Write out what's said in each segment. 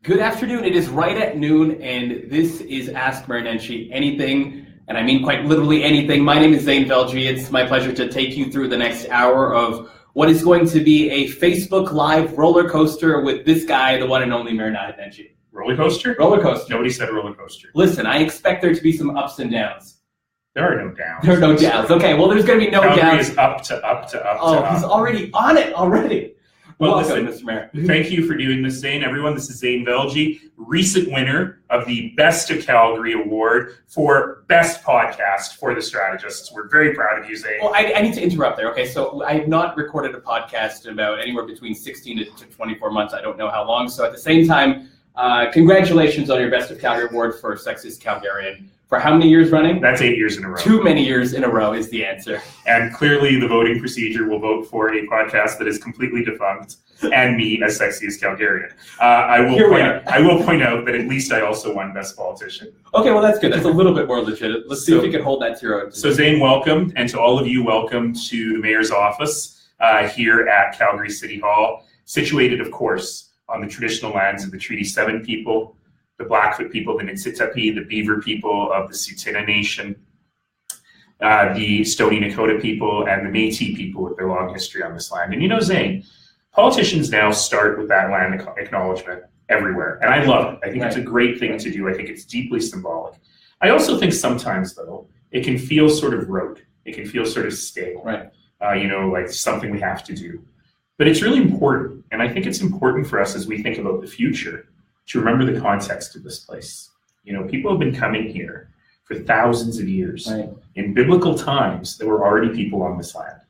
Good afternoon. It is right at noon, and this is Ask Nenshi Anything, and I mean quite literally anything. My name is Zane Velji. It's my pleasure to take you through the next hour of what is going to be a Facebook Live roller coaster with this guy, the one and only Naheed Nenshi. Roller coaster? Roller coaster. Nobody said roller coaster. Listen, I expect there to be some ups and downs. There are no downs. There are no downs. Okay, well, there's going to be no Calgary downs. Is up to up to up Oh, to up. he's already on it already. Well, Welcome, listen, Mr. Mayor. Thank you for doing this, Zane. Everyone, this is Zane Velji, recent winner of the Best of Calgary Award for Best Podcast for the Strategists. We're very proud of you, Zane. Well, I need to interrupt there, okay? So I have not recorded a podcast in about anywhere between 16 to 24 months. I don't know how long. So at the same time, congratulations on your Best of Calgary Award for Sexist Calgarian. For how many years running? That's 8 years in a row. Too many years in a row is the answer. And clearly the voting procedure will vote for a podcast that is completely defunct and me as Sexiest Calgarian. I will point out that at least I also won Best Politician. Okay, well, that's good. That's a little bit more legit. Let's see if you can hold that to your own. So Zane, welcome. And to all of you, welcome to the Mayor's office here at Calgary City Hall, situated, of course, on the traditional lands of the Treaty 7 people, the Blackfoot people, the Niitsitapi, the Beaver people of the Tsuut'ina Nation, the Stoney Nakoda people, and the Métis people with their long history on this land. And you know, Zane, politicians now start with that land acknowledgement everywhere. And I love it. I think it's a great thing to do. I think it's deeply symbolic. I also think sometimes, though, it can feel sort of rote. It can feel sort of stale, right? Like something we have to do. But it's really important. And I think it's important for us as we think about the future to remember the context of this place. You know, people have been coming here for thousands of years. Right. In biblical times, there were already people on this land.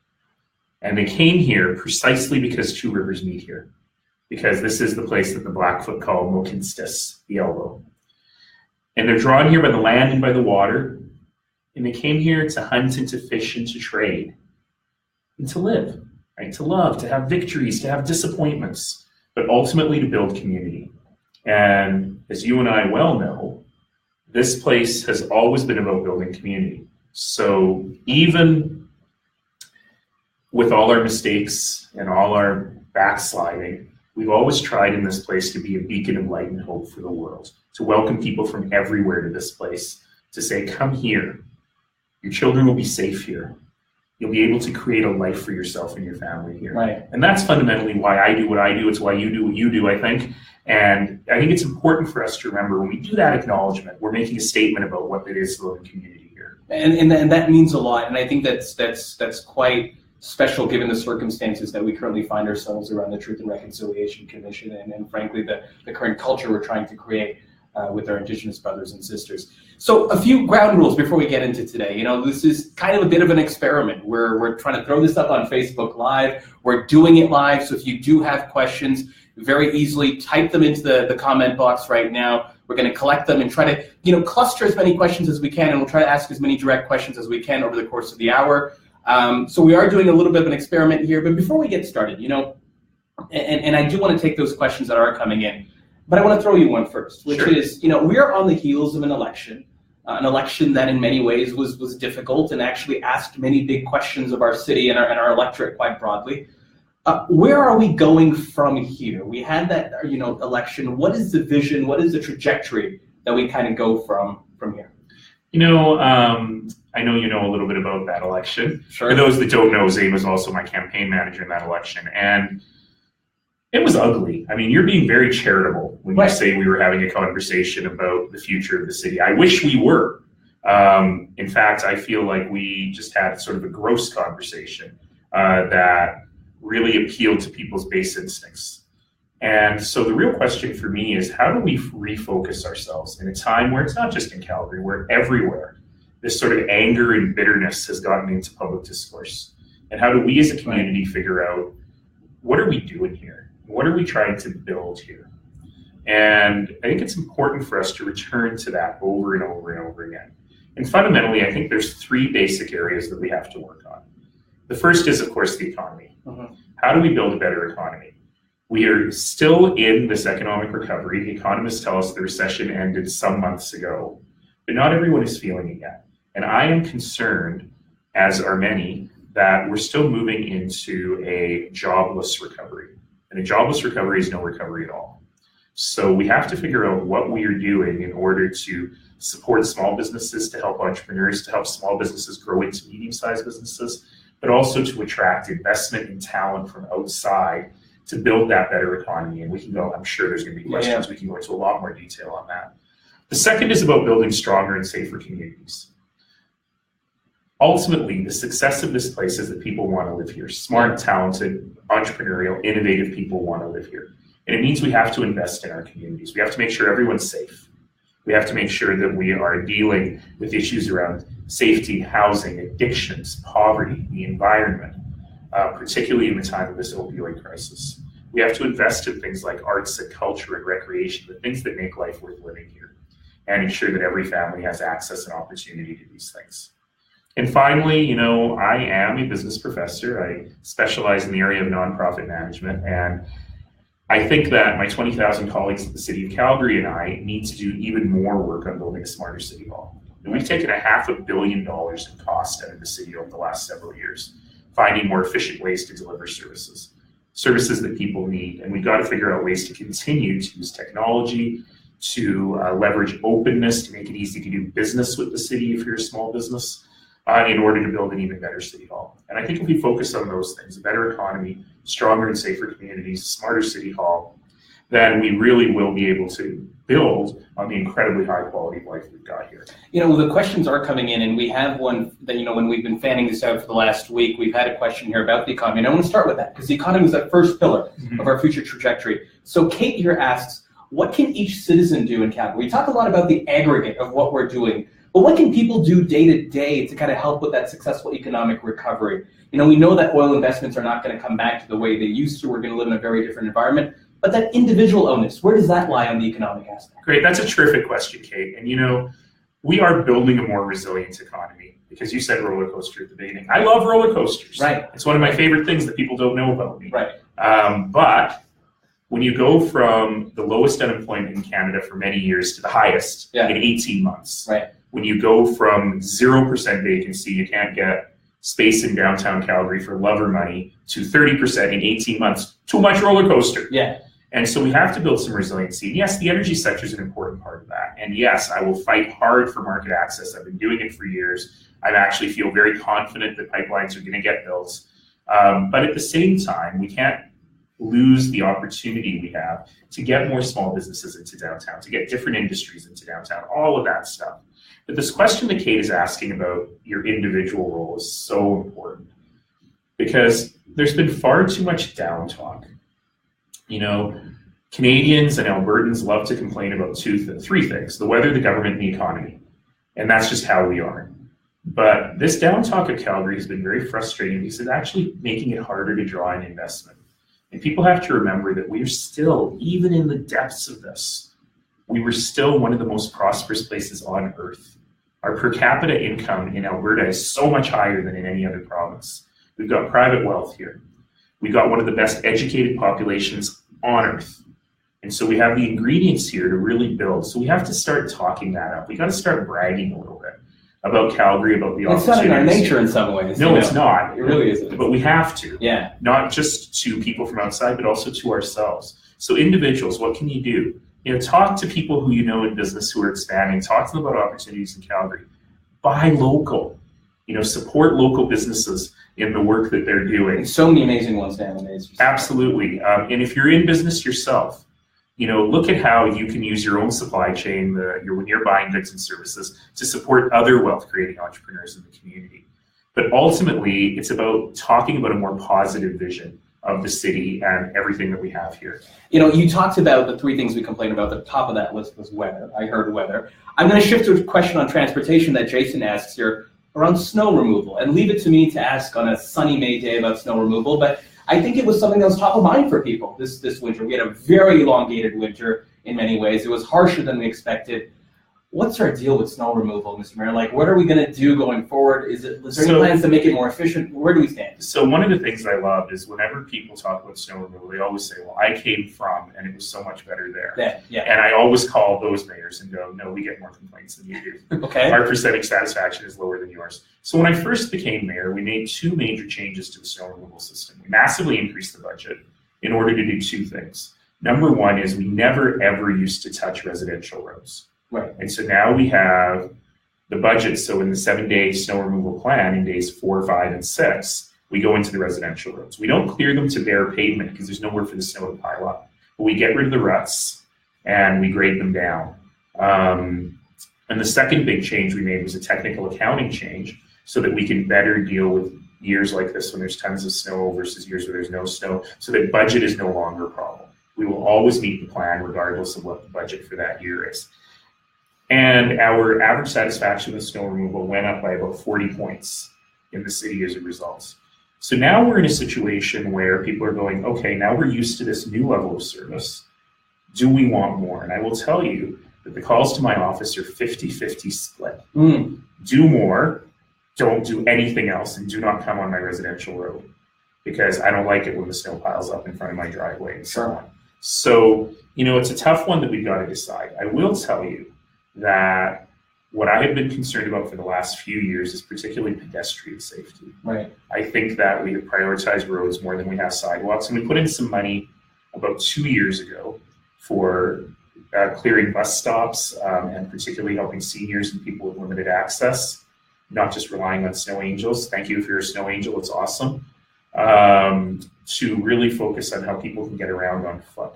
And they came here precisely because two rivers meet here. Because this is the place that the Blackfoot call Mokinstis, the elbow. And they're drawn here by the land and by the water. And they came here to hunt and to fish and to trade. And to live, right? To love, to have victories, to have disappointments, but ultimately to build community. And as you and I well know, this place has always been about building community. So even with all our mistakes and all our backsliding, we've always tried in this place to be a beacon of light and hope for the world, to welcome people from everywhere to this place, to say, come here. Your children will be safe here. You'll be able to create a life for yourself and your family here. Right. And that's fundamentally why I do what I do. It's why you do what you do, I think. And I think it's important for us to remember when we do that acknowledgement, we're making a statement about what it is to live in community here. And that means a lot. And I think that's quite special given the circumstances that we currently find ourselves around the Truth and Reconciliation Commission and frankly, the current culture we're trying to create with our Indigenous brothers and sisters. So a few ground rules before we get into today. You know, this is kind of a bit of an experiment. We're trying to throw this up on Facebook Live. We're doing it live. So if you do have questions, very easily type them into the comment box right now. We're going to collect them and try to, cluster as many questions as we can, and we'll try to ask as many direct questions as we can over the course of the hour. So we are doing a little bit of an experiment here, but before we get started, and I do want to take those questions that are coming in, but I want to throw you one first, which is, we are on the heels of an election that in many ways was difficult and actually asked many big questions of our city and our electorate quite broadly. Where are we going from here? We had that, election. What is the vision? What is the trajectory that we kind of go from here? I know you know a little bit about that election. Sure. For those that don't know, Zane was also my campaign manager in that election. And it was ugly. I mean, you're being very charitable when you say we were having a conversation about the future of the city. I wish we were. In fact, I feel like we just had sort of a gross conversation that really appealed to people's base instincts. And so the real question for me is, how do we refocus ourselves in a time where it's not just in Calgary, where everywhere this sort of anger and bitterness has gotten into public discourse? And how do we as a community figure out, what are we doing here? What are we trying to build here? And I think it's important for us to return to that over and over and over again. And fundamentally, I think there's three basic areas that we have to work on. The first is, of course, the economy. Mm-hmm. How do we build a better economy? We are still in this economic recovery. The economists tell us the recession ended some months ago, but not everyone is feeling it yet. And I am concerned, as are many, that we're still moving into a jobless recovery. And a jobless recovery is no recovery at all. So we have to figure out what we are doing in order to support small businesses, to help entrepreneurs, to help small businesses grow into medium-sized businesses, but also to attract investment and talent from outside to build that better economy. And we can go, I'm sure there's going to be questions. We can go into a lot more detail on that. The second is about building stronger and safer communities. Ultimately, the success of this place is that people want to live here. Smart, talented, entrepreneurial, innovative people want to live here. And it means we have to invest in our communities. We have to make sure everyone's safe. We have to make sure that we are dealing with issues around safety, housing, addictions, poverty, the environment, particularly in the time of this opioid crisis. We have to invest in things like arts and culture and recreation, the things that make life worth living here, and ensure that every family has access and opportunity to these things. And finally, I am a business professor. I specialize in the area of nonprofit management, and I think that my 20,000 colleagues at the City of Calgary and I need to do even more work on building a smarter City Hall. And we've taken $500 million in cost out of the city over the last several years, finding more efficient ways to deliver services that people need. And we've got to figure out ways to continue to use technology, to leverage openness, to make it easy to do business with the city if you're a small business, in order to build an even better City Hall. And I think if we focus on those things, a better economy, stronger and safer communities, smarter City Hall, then we really will be able to build on the incredibly high quality of life we've got here. The questions are coming in, and we have one that, when we've been fanning this out for the last week, we've had a question here about the economy. And I want to start with that because the economy is that first pillar of our future trajectory. So Kate here asks, what can each citizen do in Calgary? We talk a lot about the aggregate of what we're doing, but what can people do day to day to kind of help with that successful economic recovery? We know that oil investments are not going to come back to the way they used to. We're going to live in a very different environment. But that individual onus, where does that lie on the economic aspect? Great, that's a terrific question, Kate. And we are building a more resilient economy because you said roller coaster at the beginning. I love roller coasters. Right. It's one of my favorite things that people don't know about me. Right. But when you go from the lowest unemployment in Canada for many years to the highest in 18 months, right. When you go from 0% vacancy, you can't get space in downtown Calgary for love or money, to 30% in 18 months, too much roller coaster. Yeah. And so we have to build some resiliency. And yes, the energy sector is an important part of that. And yes, I will fight hard for market access. I've been doing it for years. I actually feel very confident that pipelines are going to get built. But at the same time, we can't lose the opportunity we have to get more small businesses into downtown, to get different industries into downtown, all of that stuff. But this question that Kate is asking about your individual role is so important because there's been far too much down talk. Canadians and Albertans love to complain about three things: the weather, the government, and the economy. And that's just how we are. But this down talk of Calgary has been very frustrating because it's actually making it harder to draw in investment. And people have to remember that we are still, even in the depths of this, we were still one of the most prosperous places on earth. Our per capita income in Alberta is so much higher than in any other province. We've got private wealth here. We've got one of the best educated populations on earth. And so we have the ingredients here to really build. So we have to start talking that up. We got to start bragging a little bit about Calgary, about the opportunities. It's not in our nature in some ways. No, it's not. It really isn't. But we have to. Yeah. Not just to people from outside, but also to ourselves. So individuals, what can you do? Talk to people who you know in business who are expanding. Talk to them about opportunities in Calgary. Buy local. Support local businesses in the work that they're doing. And so many amazing ones nowadays. Absolutely. And if you're in business yourself, look at how you can use your own supply chain, when you're buying goods and services, to support other wealth-creating entrepreneurs in the community. But ultimately, it's about talking about a more positive vision of the city and everything that we have here. You talked about the three things we complain about. The top of that list was weather. I heard weather. I'm going to shift to a question on transportation that Jason asks here around snow removal, and leave it to me to ask on a sunny May day about snow removal. But I think it was something that was top of mind for people this winter. We had a very elongated winter in many ways. It was harsher than we expected. What's our deal with snow removal, Mr. Mayor? What are we going to do going forward? Is there any plans to make it more efficient? Where do we stand? So one of the things I love is whenever people talk about snow removal, they always say, well, I came from, and it was so much better there. Yeah. And I always call those mayors and go, no, we get more complaints than you do. Okay. Our percentage satisfaction is lower than yours. So when I first became mayor, we made two major changes to the snow removal system. We massively increased the budget in order to do two things. Number one is we never ever used to touch residential roads. Right. And so now we have the budget. So in the 7-day snow removal plan, in days 4, 5, and 6, we go into the residential roads. We don't clear them to bare pavement because there's nowhere for the snow to pile up. But we get rid of the ruts and we grade them down. And the second big change we made was a technical accounting change so that we can better deal with years like this when there's tons of snow versus years where there's no snow, so that budget is no longer a problem. We will always meet the plan regardless of what the budget for that year is. And our average satisfaction with snow removal went up by about 40 points in the city as a result. So now we're in a situation where people are going, okay, now we're used to this new level of service. Do we want more? And I will tell you that the calls to my office are 50-50 split. Do more, don't do anything else, and do not come on my residential road because I don't like it when the snow piles up in front of my driveway and so on. So, it's a tough one that we've got to decide. I will tell you that what I have been concerned about for the last few years is particularly pedestrian safety. Right. I think that we have prioritized roads more than we have sidewalks, and we put in some money about 2 years ago for clearing bus stops and particularly helping seniors and people with limited access, not just relying on snow angels. Thank you if you're a snow angel, it's awesome. To really focus on how people can get around on foot.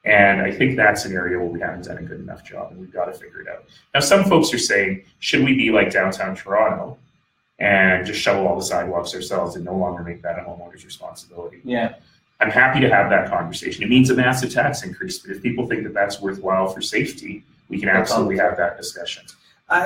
And I think that's an area where we haven't done a good enough job, and we've got to figure it out. Now, some folks are saying, should we be like downtown Toronto and just shovel all the sidewalks ourselves and no longer make that a homeowner's responsibility? Yeah. I'm happy to have that conversation. It means a massive tax increase, but if people think that that's worthwhile for safety, we can absolutely have that discussion.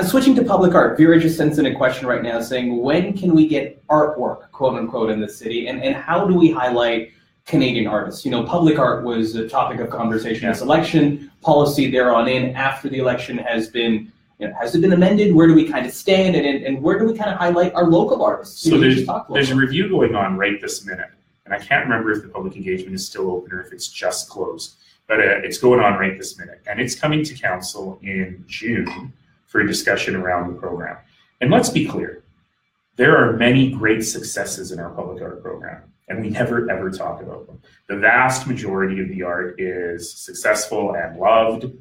Switching to public art, Vera just sends in a question right now saying, when can we get artwork, quote unquote, in the city? And how do we highlight Canadian artists? Public art was a topic of conversation this election. Policy there on in after the election has been, has it been amended? Where do we kind of stand? And where do we kind of highlight our local artists? So there's a review going on right this minute. And I can't remember if the public engagement is still open or if it's just closed. But it's going on right this minute. And it's coming to council in June for a discussion around the program. And let's be clear, there are many great successes in our public art program, and we never ever talk about them. The vast majority of the art is successful and loved,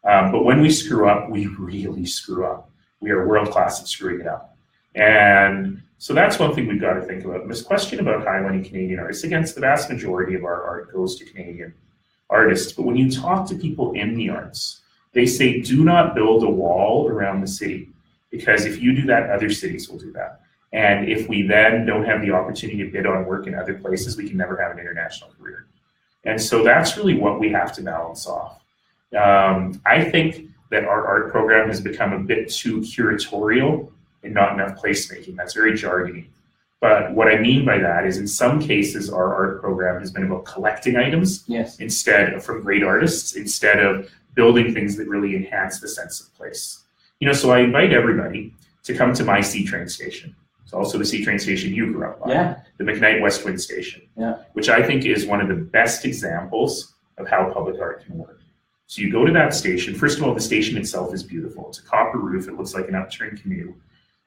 but when we screw up, we really screw up. We are world class at screwing it up. And so that's one thing we've got to think about. And this question about highlighting Canadian artists, against the vast majority of our art goes to Canadian artists, but when you talk to people in the arts, they say, do not build a wall around the city, because if you do that, other cities will do that. And if we then don't have the opportunity to bid on work in other places, we can never have an international career. And so that's really what we have to balance off. I think that our art program has become a bit too curatorial and not enough placemaking. That's very jargony. But what I mean by that is in some cases, our art program has been about collecting items from great artists, instead of building things that really enhance the sense of place. So I invite everybody to come to my C train station. It's also the C train station you grew up on, the McKnight West Wind Station, which I think is one of the best examples of how public art can work. So you go to that station. First of all, the station itself is beautiful. It's a copper roof. It looks like an upturned canoe.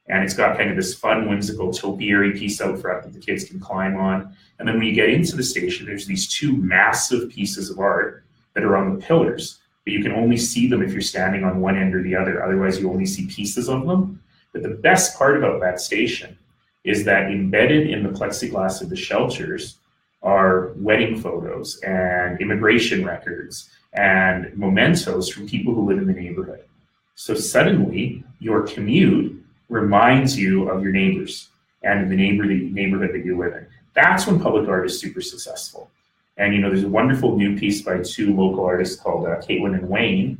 And it's got kind of this fun, whimsical, topiary piece out front that the kids can climb on. And then when you get into the station, there's these two massive pieces of art that are on the pillars. But you can only see them if you're standing on one end or the other. Otherwise, you only see pieces of them. But the best part about that station is that embedded in the plexiglass of the shelters are wedding photos and immigration records and mementos from people who live in the neighborhood. So suddenly, your commute reminds you of your neighbors and the neighborhood that you live in. That's when public art is super successful. And there's a wonderful new piece by two local artists called Caitlin and Wayne,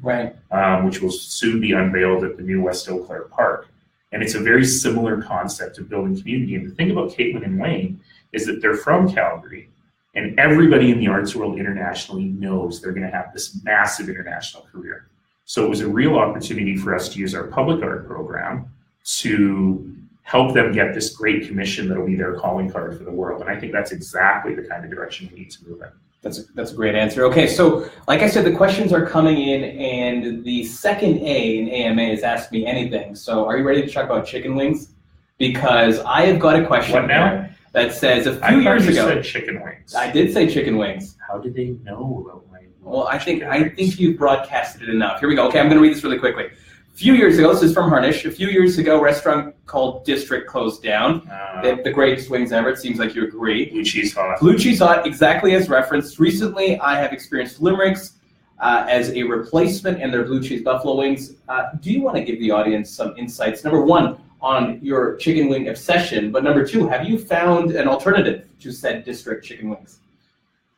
which will soon be unveiled at the new West Eau Claire Park. And it's a very similar concept of building community. And the thing about Caitlin and Wayne is that they're from Calgary, and everybody in the arts world internationally knows they're going to have this massive international career. So it was a real opportunity for us to use our public art program to help them get this great commission that'll be their calling card for the world. And I think that's exactly the kind of direction we need to move in. That's a great answer. Okay, so like I said, the questions are coming in, and the second A in AMA has asked me anything. So are you ready to talk about chicken wings? Because I have got a question now that says a few years ago. You said chicken wings. I did say chicken wings. How did they know about my Well, I think you've broadcasted it enough. Here we go. Okay, I'm going to read this really quickly. A few years ago, this is from Harnish. A few years ago, a restaurant called District closed down. The greatest wings ever. It seems like you agree. Blue cheese hot. Blue cheese hot, exactly as referenced. Recently, I have experienced limericks as a replacement and their blue cheese buffalo wings. Do you want to give the audience some insights? Number one, on your chicken wing obsession, but number two, have you found an alternative to said District chicken wings?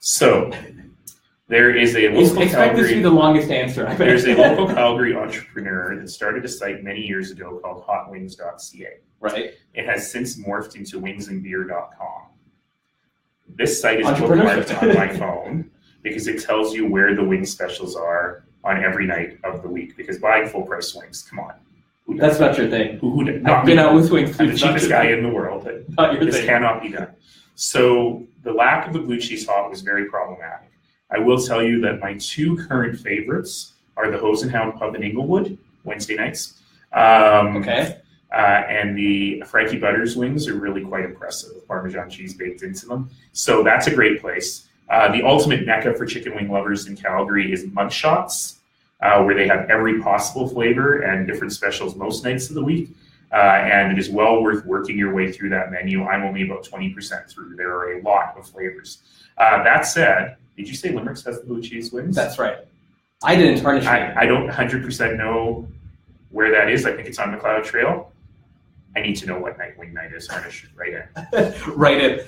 So, there is a local Expect this to be the longest answer. There's a local Calgary entrepreneur that started a site many years ago called hotwings.ca. Right. It has since morphed into wingsandbeer.com. This site is bookmarked on my phone because it tells you where the wing specials are on every night of the week. Because buying full price wings, come on. That's not your thing. I've been out with wings. I'm the cheapest guy in the world. This cannot be done. So the lack of the blue cheese hot was very problematic. I will tell you that my two current favorites are the Hose and Hound Pub in Inglewood, Wednesday nights. And the Frankie Butters wings are really quite impressive with Parmesan cheese baked into them. So that's a great place. The ultimate mecca for chicken wing lovers in Calgary is Mugshots, where they have every possible flavor and different specials most nights of the week. And it is well worth working your way through that menu. I'm only about 20% through. There are a lot of flavors. That said, did you say Limericks has the blue cheese wings? That's right. I didn't tarnish it. I don't 100% know where that is. I think it's on McLeod Trail. I need to know what night wing night is. Harnish, right in. Right in.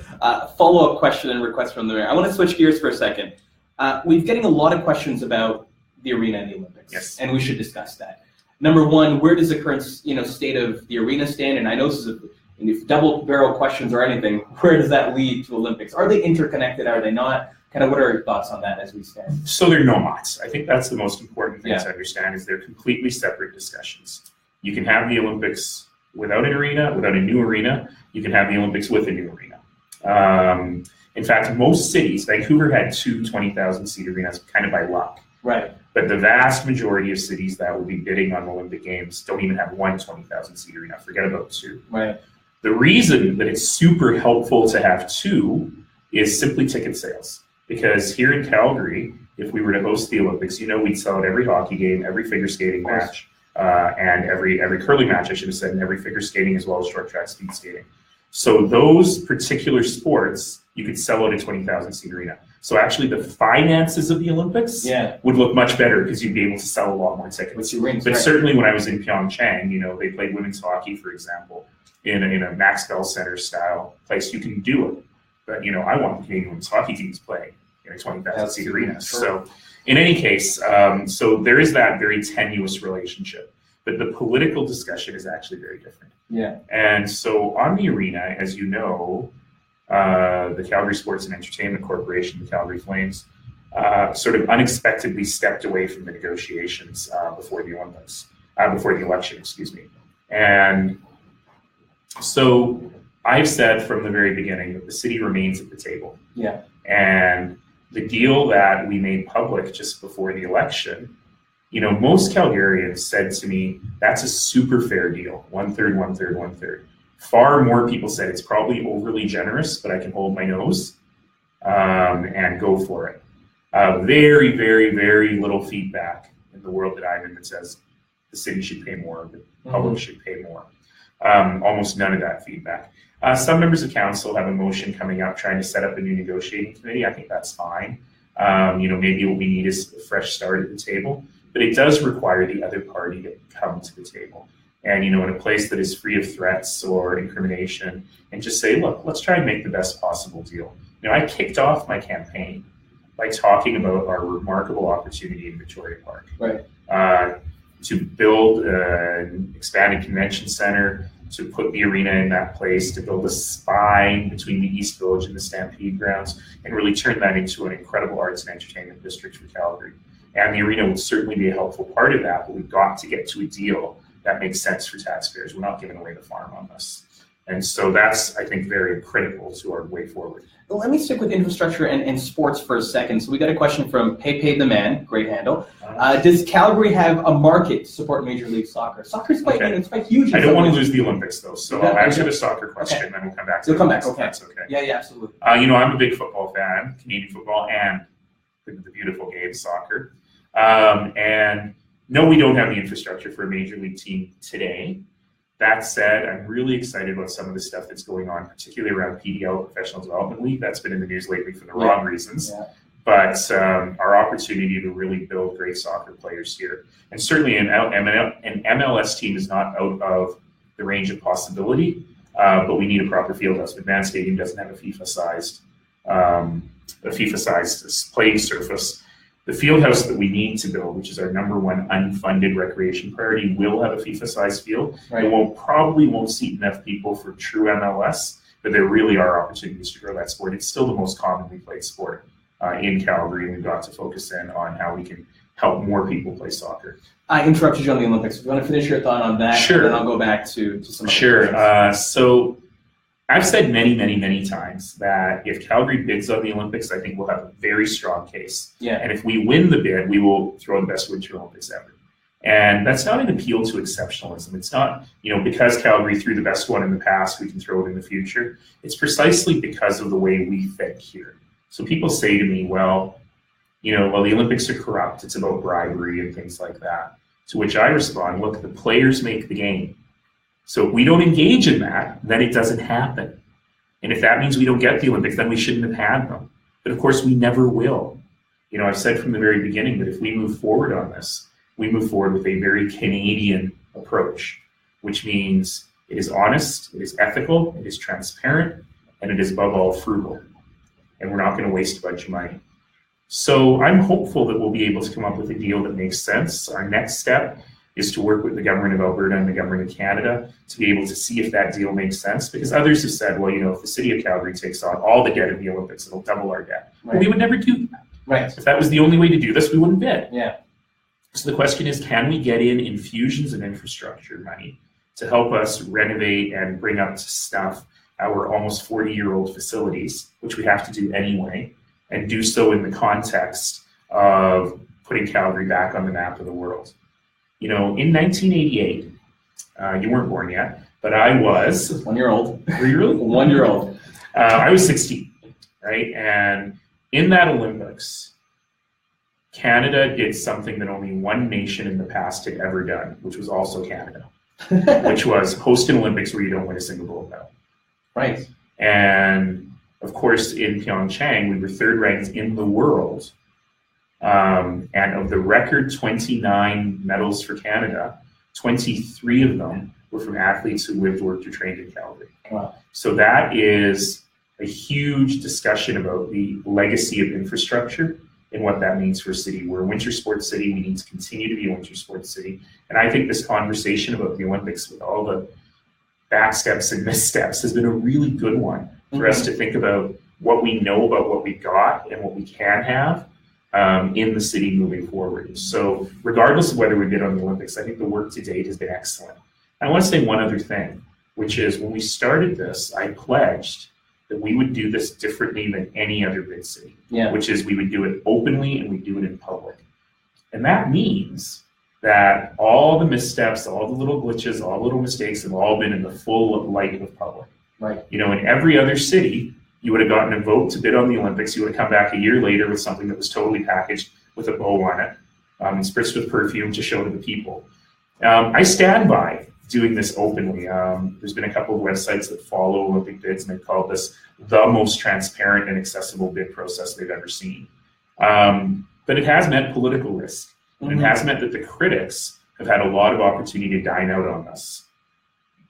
Follow-up question and request from the mayor. I want to switch gears for a second. We're getting a lot of questions about the arena and the Olympics. Yes. And we should discuss that. Number one, where does the current state of the arena stand? And I know this is if double barrel questions or anything, where does that lead to Olympics? Are they interconnected? Are they not? Kind of what are your thoughts on that as we stand? So they're not. I think that's the most important thing to understand is they're completely separate discussions. You can have the Olympics without an arena, without a new arena. You can have the Olympics with a new arena. In fact, most cities, Vancouver had two 20,000-seat arenas kind of by luck. Right. But the vast majority of cities that will be bidding on Olympic Games don't even have one 20,000-seat arena. Forget about two. Right. The reason that it's super helpful to have two is simply ticket sales. Because here in Calgary, if we were to host the Olympics, we'd sell out every hockey game, every figure skating match, and every curling match, I should have said, and every figure skating as well as short track speed skating. So those particular sports, you could sell out a 20,000-seat arena. So actually the finances of the Olympics would look much better because you'd be able to sell a lot more tickets. But certainly when I was in Pyeongchang, they played women's hockey, for example, in a Max Bell Center style place. You can do it. But, I want the Canadian women's hockey teams playing in a 20,000-seat arena. Sure. So in any case, so there is that very tenuous relationship. But the political discussion is actually very different. Yeah. And so on the arena, as you know, the Calgary Sports and Entertainment Corporation, the Calgary Flames, sort of unexpectedly stepped away from the negotiations before the Olympics, before the election, excuse me. And so I've said from the very beginning that the city remains at the table. Yeah. And the deal that we made public just before the election, most Calgarians said to me, that's a super fair deal. 1/3, 1/3, 1/3. Far more people said it's probably overly generous, but I can hold my nose and go for it. Very, very, very little feedback in the world that I'm in that says the city should pay more, the public should pay more. Almost none of that feedback. Some members of council have a motion coming up trying to set up a new negotiating committee. I think that's fine. Maybe what we need is a fresh start at the table, but it does require the other party to come to the table. And, in a place that is free of threats or incrimination and just say, look, let's try and make the best possible deal. I kicked off my campaign by talking about our remarkable opportunity in Victoria Park. Right. To build an expanded convention center, to put the arena in that place, to build a spine between the East Village and the Stampede grounds, and really turn that into an incredible arts and entertainment district for Calgary. And the arena would certainly be a helpful part of that, but we've got to get to a deal that makes sense for taxpayers. We're not giving away the farm on this. And so that's, I think, very critical to our way forward. Well, let me stick with infrastructure and sports for a second. So we got a question from Pepe the Man, great handle. Does Calgary have a market to support Major League Soccer? Soccer is quite, it's quite huge. I don't want to lose the Olympics, though, so I'll answer the soccer question, and then we'll come back to You'll come back, okay. That's okay. Yeah, absolutely. I'm a big football fan, Canadian football and the beautiful game, soccer. And no, we don't have the infrastructure for a major league team today. That said, I'm really excited about some of the stuff that's going on, particularly around PDL, Professional Development League. That's been in the news lately for the wrong reasons. Yeah. But our opportunity to really build great soccer players here. And certainly an MLS team is not out of the range of possibility, but we need a proper field house. McMahon Stadium doesn't have a FIFA-sized playing surface. The field house that we need to build, which is our number one unfunded recreation priority, will have a FIFA-sized field. Right. It probably won't seat enough people for true MLS, but there really are opportunities to grow that sport. It's still the most commonly played sport in Calgary, and we've got to focus in on how we can help more people play soccer. I interrupted you on the Olympics. If you want to finish your thought on that, sure. Then I'll go back to some other Sure. So I've said many, many, many times that if Calgary bids on the Olympics, I think we'll have a very strong case. Yeah. And if we win the bid, we will throw the best Winter Olympics ever. And that's not an appeal to exceptionalism. It's not, because Calgary threw the best one in the past, we can throw it in the future. It's precisely because of the way we think here. So people say to me, well, the Olympics are corrupt. It's about bribery and things like that. To which I respond, look, the players make the game. So if we don't engage in that, then it doesn't happen. And if that means we don't get the Olympics, then we shouldn't have had them. But of course, we never will. I've said from the very beginning that if we move forward on this, we move forward with a very Canadian approach, which means it is honest, it is ethical, it is transparent, and it is above all frugal. And we're not going to waste a bunch of money. So I'm hopeful that we'll be able to come up with a deal that makes sense. Our next step is to work with the government of Alberta and the government of Canada to be able to see if that deal makes sense. Because others have said, well, if the city of Calgary takes on all the debt of the Olympics, it'll double our debt. Right. Well, we would never do that. Right. If that was the only way to do this, we wouldn't bid. Yeah. So the question is, can we get in infusions of infrastructure money to help us renovate and bring up to snuff our almost 40-year-old facilities, which we have to do anyway, and do so in the context of putting Calgary back on the map of the world. In 1988, you weren't born yet, but I was. 1 year old. Were you really? 1 year old. I was 16, right? And in that Olympics, Canada did something that only one nation in the past had ever done, which was also Canada, which was host an Olympics where you don't win a single gold medal. Right. And of course, in Pyeongchang, we were third ranked in the world. And of the record 29 medals for Canada, 23 of them were from athletes who lived, worked, or trained in Calgary. Wow. So that is a huge discussion about the legacy of infrastructure and what that means for a city. We're a winter sports city. We need to continue to be a winter sports city. And I think this conversation about the Olympics with all the backsteps and missteps has been a really good one for us to think about what we know about what we got and what we can have in the city moving forward. So regardless of whether we bid on the Olympics, I think the work to date has been excellent. I want to say one other thing, which is when we started this, I pledged that we would do this differently than any other big city, which is we would do it openly and we'd do it in public. And that means that all the missteps, all the little glitches, all the little mistakes have all been in the full light of public. Right. In every other city, you would have gotten a vote to bid on the Olympics. You would have come back a year later with something that was totally packaged with a bow on it and spritzed with perfume to show to the people. I stand by doing this openly. There's been a couple of websites that follow Olympic bids, and they call this the most transparent and accessible bid process they've ever seen. But it has meant political risk. And it has meant that the critics have had a lot of opportunity to dine out on this.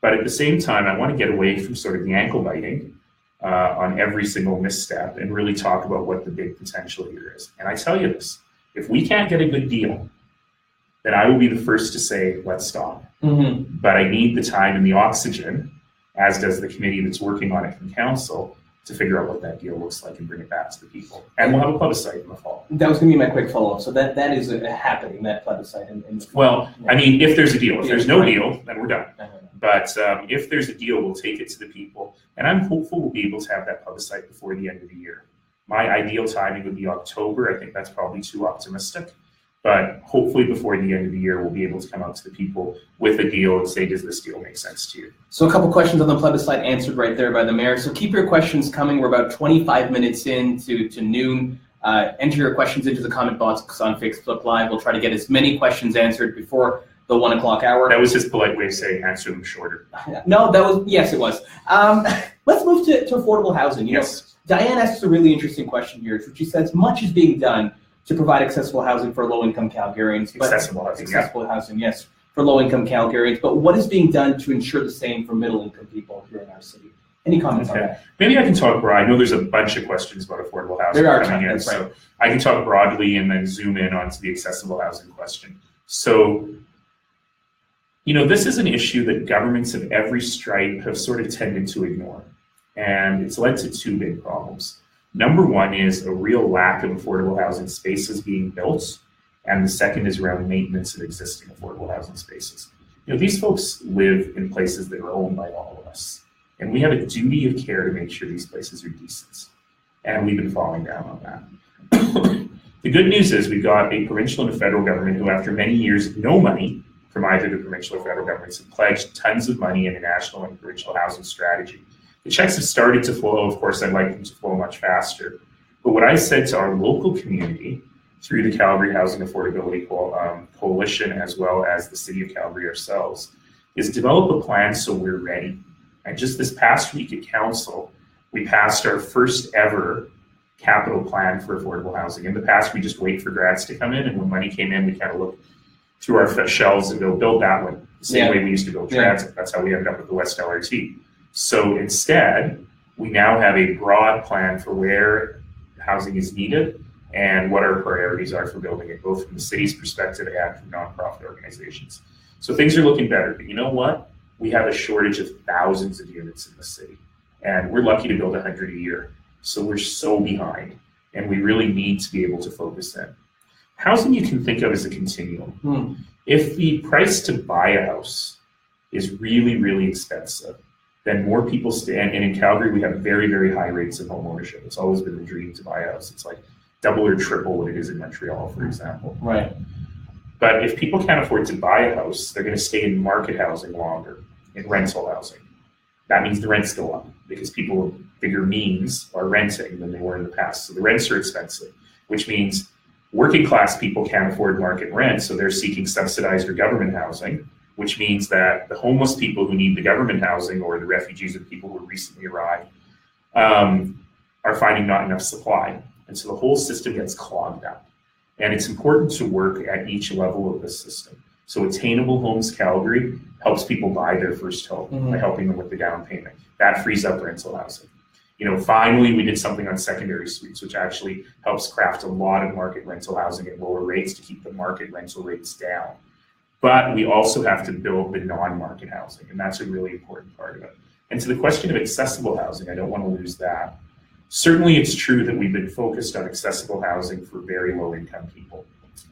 But at the same time, I want to get away from sort of the ankle biting on every single misstep and really talk about what the big potential here is. And I tell you this, if we can't get a good deal, then I will be the first to say, let's stop. But I need the time and the oxygen, as does the committee that's working on it from council, to figure out what that deal looks like and bring it back to the people. And we'll have a plebiscite in the fall. That was going to be my quick follow-up. So that is happening, that plebiscite in the fall. Well, I mean, if there's a deal. If there's no deal, then we're done. But if there's a deal, we'll take it to the people. And I'm hopeful we'll be able to have that plebiscite before the end of the year. My ideal timing would be October. I think that's probably too optimistic. But hopefully before the end of the year, we'll be able to come out to the people with a deal and say, does this deal make sense to you? So a couple questions on the plebiscite answered right there by the mayor. So keep your questions coming. We're about 25 minutes in to noon. Enter your questions into the comment box on Facebook Live. We'll try to get as many questions answered before the 1 o'clock hour. That was his polite way of saying answer them shorter. No, yes, it was. Let's move to affordable housing. Yes. Diane asks a really interesting question here, which she says much is being done to provide accessible housing for low-income Calgarians. Accessible housing, yes, for low-income Calgarians. But what is being done to ensure the same for middle-income people here in our city? Any comments on that? Maybe I can talk broad. I know there's a bunch of questions about affordable housing coming in, so I can talk broadly and then zoom in onto the accessible housing question. So, this is an issue that governments of every stripe have sort of tended to ignore, and it's led to two big problems. Number one is a real lack of affordable housing spaces being built, and the second is around maintenance of existing affordable housing spaces. These folks live in places that are owned by all of us. And we have a duty of care to make sure these places are decent. And we've been falling down on that. The good news is we've got a provincial and a federal government who, after many years of no money from either the provincial or federal governments, have pledged tons of money in a national and provincial housing strategy. The checks have started to flow. Of course, I'd like them to flow much faster. But what I said to our local community through the Calgary Housing Affordability Coalition, as well as the City of Calgary ourselves, is develop a plan so we're ready. And just this past week at Council, we passed our first ever capital plan for affordable housing. In the past, we just wait for grants to come in, and when money came in, we kind of looked through our shelves and go build that one. The same way we used to build transit. That's how we ended up with the West LRT. So instead, we now have a broad plan for where housing is needed and what our priorities are for building it, both from the city's perspective and from nonprofit organizations. So things are looking better, but you know what? We have a shortage of thousands of units in the city, and we're lucky to build 100 a year. So we're so behind, and we really need to be able to focus in. Housing you can think of as a continuum. If the price to buy a house is really, really expensive, then more people stay. And in Calgary, we have very, very high rates of home ownership. It's always been the dream to buy a house. It's like double or triple what it is in Montreal, for example. Right. But if people can't afford to buy a house, they're going to stay in market housing longer, in rental housing. That means the rents go up because people with bigger means are renting than they were in the past. So the rents are expensive, which means working class people can't afford market rent, so they're seeking subsidized or government housing, which means that the homeless people who need the government housing or the refugees or people who recently arrived are finding not enough supply. And so the whole system gets clogged up. And it's important to work at each level of the system. So Attainable Homes Calgary helps people buy their first home by helping them with the down payment. That frees up rental housing. Finally, we did something on secondary suites, which actually helps craft a lot of market rental housing at lower rates to keep the market rental rates down. But we also have to build the non-market housing, and that's a really important part of it. And to the question of accessible housing, I don't want to lose that. Certainly, it's true that we've been focused on accessible housing for very low-income people.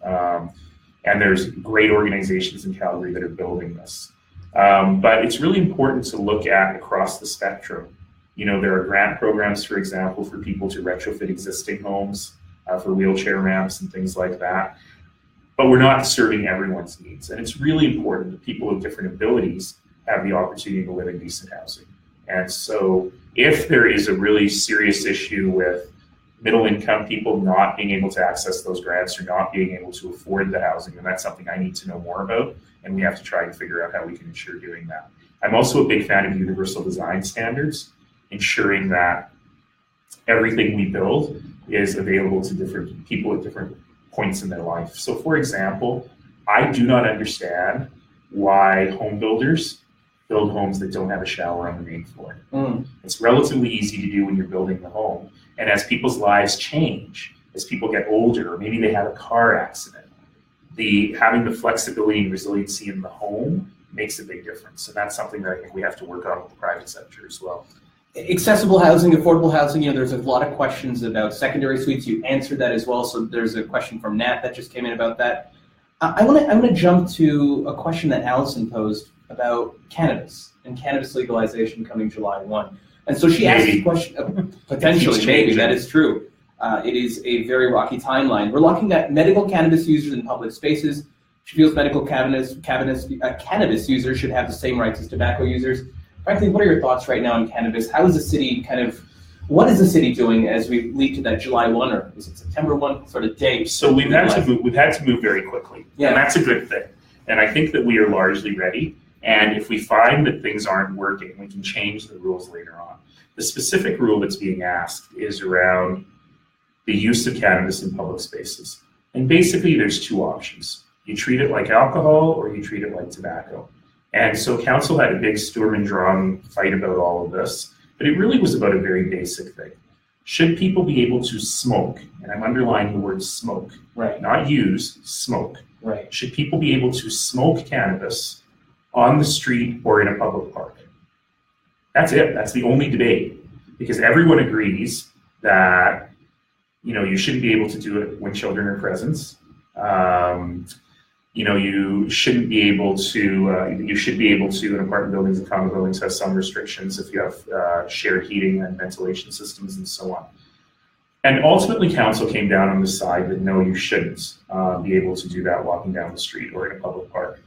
And there's great organizations in Calgary that are building this. But it's really important to look at across the spectrum. There are grant programs, for example, for people to retrofit existing homes for wheelchair ramps and things like that. But we're not serving everyone's needs. And it's really important that people with different abilities have the opportunity to live in decent housing. And so if there is a really serious issue with middle income people not being able to access those grants or not being able to afford the housing, then that's something I need to know more about. And we have to try and figure out how we can ensure doing that. I'm also a big fan of universal design standards, ensuring that everything we build is available to different people at different points in their life. So for example, I do not understand why home builders build homes that don't have a shower on the main floor. It's relatively easy to do when you're building the home. And as people's lives change, as people get older, or maybe they have a car accident, having the flexibility and resiliency in the home makes a big difference. And that's something that I think we have to work on with the private sector as well. Accessible housing, affordable housing, there's a lot of questions about secondary suites. You answered that as well. So there's a question from Nat that just came in about that. I want to jump to a question that Allison posed about cannabis and cannabis legalization coming July 1. And so she asked the question, potentially, maybe, that is true. It is a very rocky timeline. We're looking at medical cannabis users in public spaces. She feels medical cannabis users should have the same rights as tobacco users. Frankly, what are your thoughts right now on cannabis? How is the city What is the city doing as we lead to that July 1 or is it September 1 sort of date? So we've had to move very quickly, and that's a good thing. And I think that we are largely ready. And if we find that things aren't working, we can change the rules later on. The specific rule that's being asked is around the use of cannabis in public spaces. And basically, there's two options. You treat it like alcohol or you treat it like tobacco. And so council had a big Sturm und Drang fight about all of this. But it really was about a very basic thing. Should people be able to smoke? And I'm underlining the word smoke. Right. Not use, smoke. Right. Should people be able to smoke cannabis on the street or in a public park? That's it. That's the only debate. Because everyone agrees that, you shouldn't be able to do it when children are present. You shouldn't be able to, you should be able to, in apartment buildings and condo buildings, have some restrictions if you have shared heating and ventilation systems and so on. And ultimately, council came down on the side that no, you shouldn't be able to do that walking down the street or in a public park.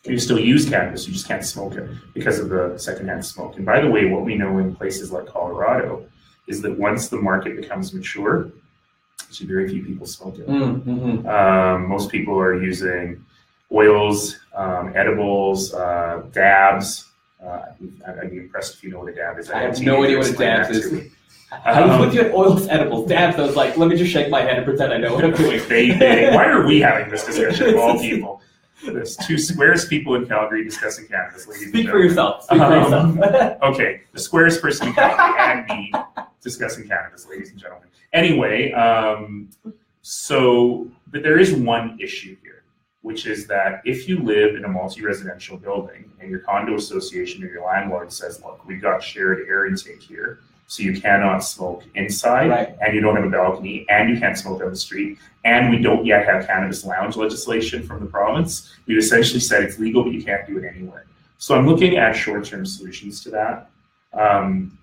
You still use cannabis, you just can't smoke it because of the secondhand smoke. And by the way, what we know in places like Colorado is that once the market becomes mature, actually very few people smoke it. Most people are using oils, edibles, dabs. I'd be impressed if you know what a dab is. I have no idea what a dab is. I was with you at oils, edibles, dabs. I was like, let me just shake my head and pretend I know what I'm doing. Why are we having this discussion of all people? There's two squarest people in Calgary discussing cannabis, ladies and gentlemen. Speak for yourself. Okay, the squarest person in Calgary and me discussing cannabis, ladies and gentlemen. Anyway, but there is one issue here, which is that if you live in a multi-residential building and your condo association or your landlord says, look, we've got shared air intake here, so you cannot smoke inside, right, and you don't have a balcony, and you can't smoke on the street, and we don't yet have cannabis lounge legislation from the province, we've essentially said it's legal, but you can't do it anywhere. So I'm looking at short-term solutions to that,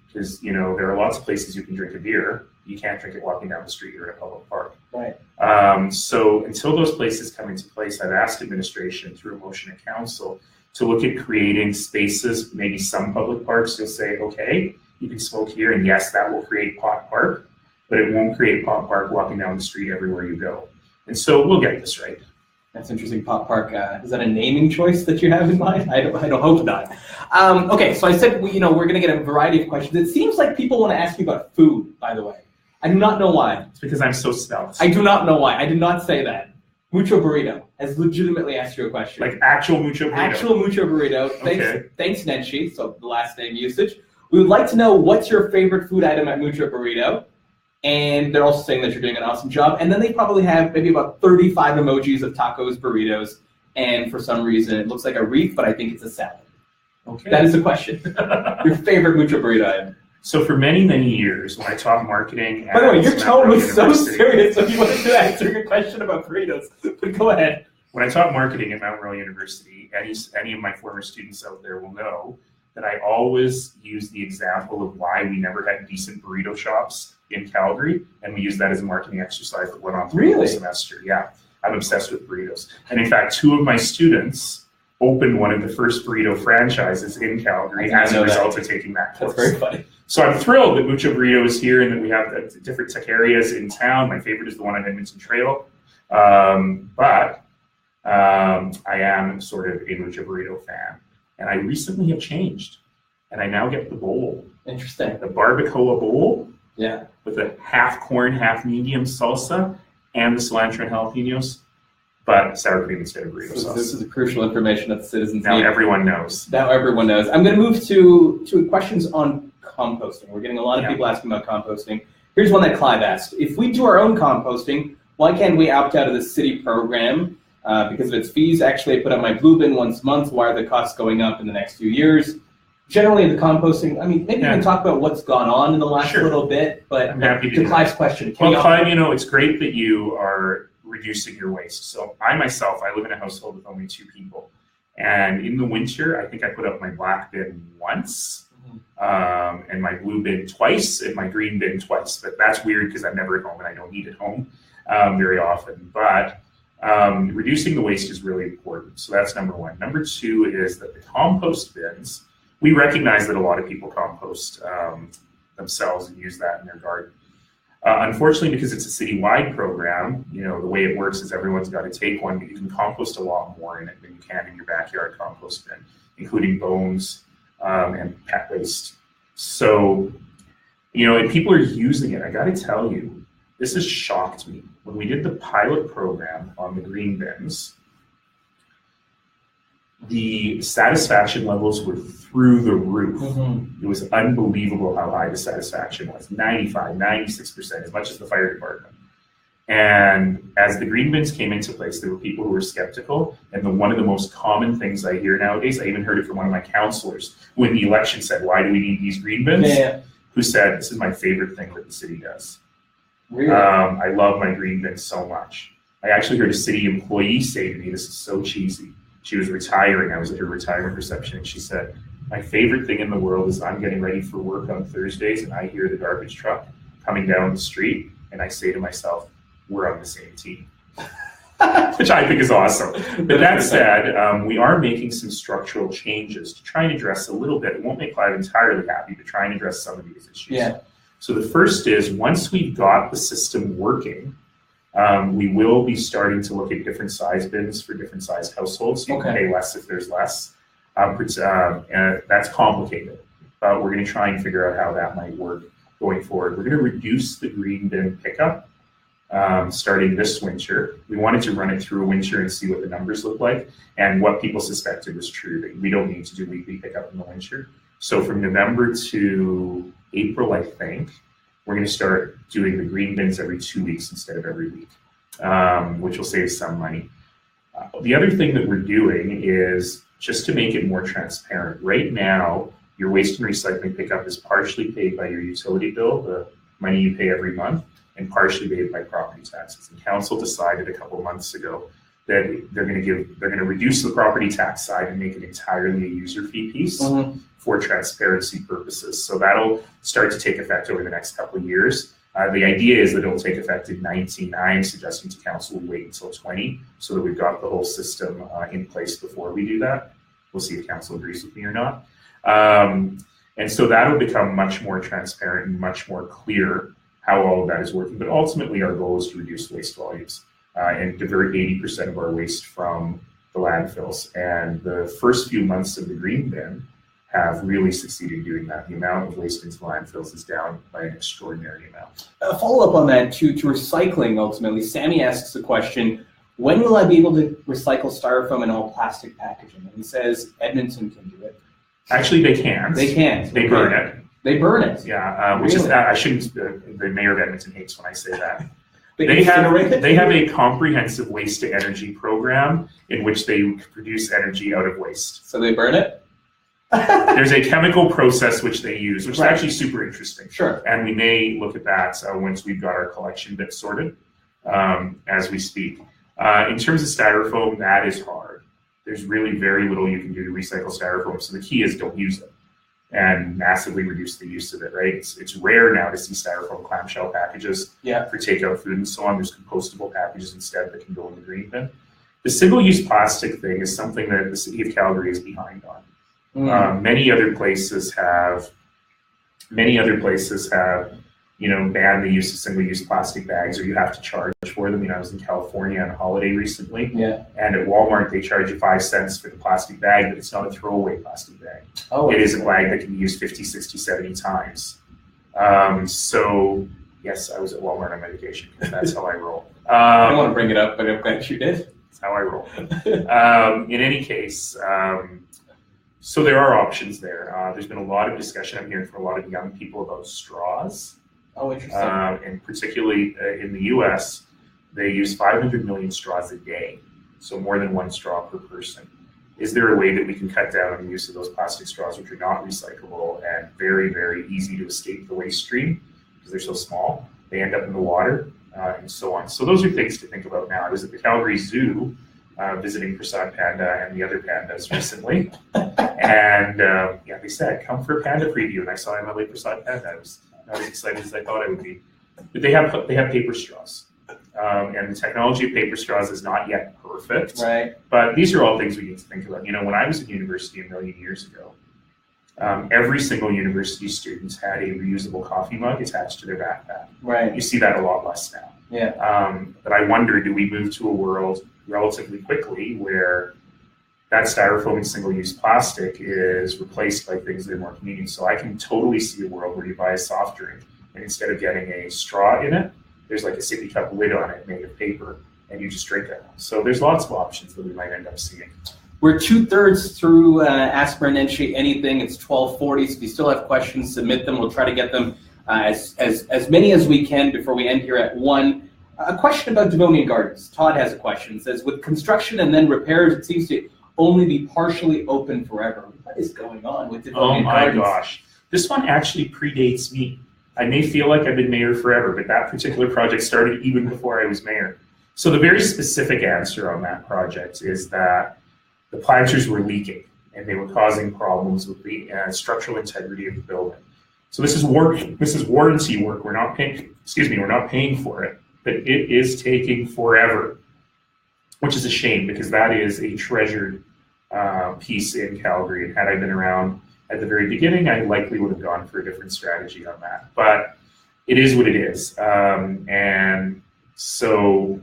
because there are lots of places you can drink a beer. You can't drink it walking down the street or in a public park. Right. So until those places come into place, I've asked administration through a motion at council to look at creating spaces, maybe some public parks. You'll say, okay, you can smoke here, and yes, that will create pot park, but it won't create pot park walking down the street everywhere you go. And so we'll get this right. That's interesting. Pot park. Is that a naming choice that you have in mind? I don't hope not. Okay, so I said we're going to get a variety of questions. It seems like people want to ask you about food. By the way, I do not know why. It's because I'm so stealth. I do not know why. I did not say that. Mucho Burrito has legitimately asked you a question. Like actual Mucho Burrito. Actual Mucho Burrito. Okay. Thanks, Nenshi. So the last name usage. We would like to know what's your favorite food item at Mucho Burrito. And they're also saying that you're doing an awesome job. And then they probably have maybe about 35 emojis of tacos, burritos. And for some reason, it looks like a wreath, but I think it's a salad. Okay. That is the question. Your favorite Mucho Burrito item. So for many, many years, when I taught marketing... By the way, your tone was so serious, so if you wanted to answer your question about burritos, but go ahead. When I taught marketing at Mount Royal University, any of my former students out there will know that I always use the example of why we never had decent burrito shops in Calgary, and we used that as a marketing exercise that went on through the semester. Yeah, I'm obsessed with burritos. And in fact, two of my students opened one of the first burrito franchises in Calgary as a result of taking that course. That's very funny. So I'm thrilled that Mucho Burrito is here and that we have the different tech areas in town. My favorite is the one on Edmonton Trail. But I am sort of a Mucho Burrito fan. And I recently have changed. And I now get the bowl. Interesting. The barbacoa bowl. Yeah. With a half corn, half medium salsa and the cilantro and jalapenos. But sour cream instead of burrito sauce. This is a crucial information that the citizens now need. Everyone knows. Now everyone knows. I'm going to move to questions on composting. We're getting a lot of people asking about composting. Here's one that Clive asked. If we do our own composting, why can't we opt out of the city program because of its fees? Actually, I put out my blue bin once a month. Why are the costs going up in the next few years? Generally, the composting, I mean, maybe we can talk about what's gone on in the last little bit, but I'm happy to Clive's question. Well, Clive, it's great that you are reducing your waste. So I myself, I live in a household with only 2 people. And in the winter, I think I put up my black bin once, and my blue bin twice, and my green bin twice. But that's weird because I'm never at home and I don't eat at home very often. But reducing the waste is really important. So that's number one. Number 2 is that the compost bins, we recognize that a lot of people compost themselves and use that in their garden. Unfortunately, because it's a citywide program, the way it works is everyone's got to take one, but you can compost a lot more in it than you can in your backyard compost bin, including bones and pet waste. So, and people are using it. I got to tell you, this has shocked me. When we did the pilot program on the green bins, the satisfaction levels were through the roof. It was unbelievable how high the satisfaction was, 95, 96%, as much as the fire department. And as the green bins came into place, there were people who were skeptical. And one of the most common things I hear nowadays, I even heard it from one of my counselors, who in the election said, "Why do we need these green bins?" Who said, "This is my favorite thing that the city does." Really? I love my green bins so much. I actually heard a city employee say to me, this is so cheesy. She was retiring. I was at her retirement reception, and she said, "My favorite thing in the world is I'm getting ready for work on Thursdays, and I hear the garbage truck coming down the street, and I say to myself, we're on the same team." Which I think is awesome. But that said, we are making some structural changes to try and address a little bit. It won't make Clive entirely happy, but try and address some of these issues. Yeah. So the first is, once we've got the system working, we will be starting to look at different size bins for different sized households. You can pay less if there's less. And that's complicated, but we're going to try and figure out how that might work going forward. We're going to reduce the green bin pickup starting this winter. We wanted to run it through a winter and see what the numbers look like, and what people suspected was true, that we don't need to do weekly pickup in the winter. So from November to April, I think, we're going to start doing the green bins every 2 weeks instead of every week, which will save some money. The other thing that we're doing is just to make it more transparent. Right now, your waste and recycling pickup is partially paid by your utility bill, the money you pay every month, and partially paid by property taxes. And council decided a couple of months ago that they're going to reduce the property tax side and make it entirely a user fee piece for transparency purposes. So that'll start to take effect over the next couple of years. The idea is that it'll take effect in 19. I'm suggesting to council we wait until 20 so that we've got the whole system in place before we do that. We'll see if council agrees with me or not. And so that'll become much more transparent and much more clear how all of that is working. But ultimately, our goal is to reduce waste volumes and divert 80% of our waste from the landfills. And the first few months of the green bin have really succeeded doing that. The amount of waste into landfills is down by an extraordinary amount. A follow-up on that to recycling, ultimately. Sammy asks the question, when will I be able to recycle styrofoam and all plastic packaging? And he says Edmonton can do it. Actually, they can't. They can't. They burn it. They burn it? Yeah, which really? is, I shouldn't, the mayor of Edmonton hates when I say that. They have a comprehensive waste to energy program in which they produce energy out of waste. So they burn it? There's a chemical process which they use, which is actually super interesting. Sure. And we may look at that once we've got our collection bit sorted as we speak. In terms of styrofoam, that is hard. There's really very little you can do to recycle styrofoam. So the key is don't use it and massively reduce the use of it, right? It's rare now to see styrofoam clamshell packages for takeout food and so on. There's compostable packages instead that can go in the green bin. The single-use plastic thing is something that the city of Calgary is behind on. Many other places have, banned the use of single-use plastic bags, or you have to charge for them. I was in California on a holiday recently, and at Walmart they charge you 5 cents for the plastic bag, but it's not a throwaway plastic bag. It is a bag that can be used 50, 60, 70 times. So yes, I was at Walmart on my vacation because that's how I roll. I don't want to bring it up, but I'm glad you did. That's how I roll. In any case, so there are options there. There's been a lot of discussion I'm hearing from a lot of young people about straws. Oh, interesting. And particularly in the US, they use 500 million straws a day, so more than one straw per person. Is there a way that we can cut down on the use of those plastic straws, which are not recyclable and very, very easy to escape the waste stream because they're so small? They end up in the water and so on. So those are things to think about now. I was at the Calgary Zoo visiting Prasad Panda and the other pandas recently. And they said, come for a panda preview. And I saw MLA Prasad Panda. I was not as excited as I thought I would be. But they have paper straws. And the technology of paper straws is not yet perfect. Right. But these are all things we need to think about. When I was in university a million years ago, Every single university student had a reusable coffee mug attached to their backpack. Right. You see that a lot less now. Yeah. But I wonder, do we move to a world relatively quickly where that styrofoam and single-use plastic is replaced by things that are more convenient? So I can totally see a world where you buy a soft drink and instead of getting a straw in it, there's like a sippy cup lid on it made of paper, and you just drink it. So there's lots of options that we might end up seeing. We're 2/3 through Ask for Nenshi Anything. It's 12:40, so if you still have questions, submit them. We'll try to get them as many as we can before we end here at 1. A question about Devonian Gardens. Todd has a question. It says, with construction and then repairs, it seems to only be partially open forever. What is going on with Devonian Gardens? Oh my gosh. This one actually predates me. I may feel like I've been mayor forever, but that particular project started even before I was mayor. So the very specific answer on that project is that the planters were leaking and they were causing problems with the structural integrity of the building. So this is warranty work. We're not paying for it, but it is taking forever, which is a shame because that is a treasured piece in Calgary. And had I been around at the very beginning, I likely would have gone for a different strategy on that. But it is what it is. And so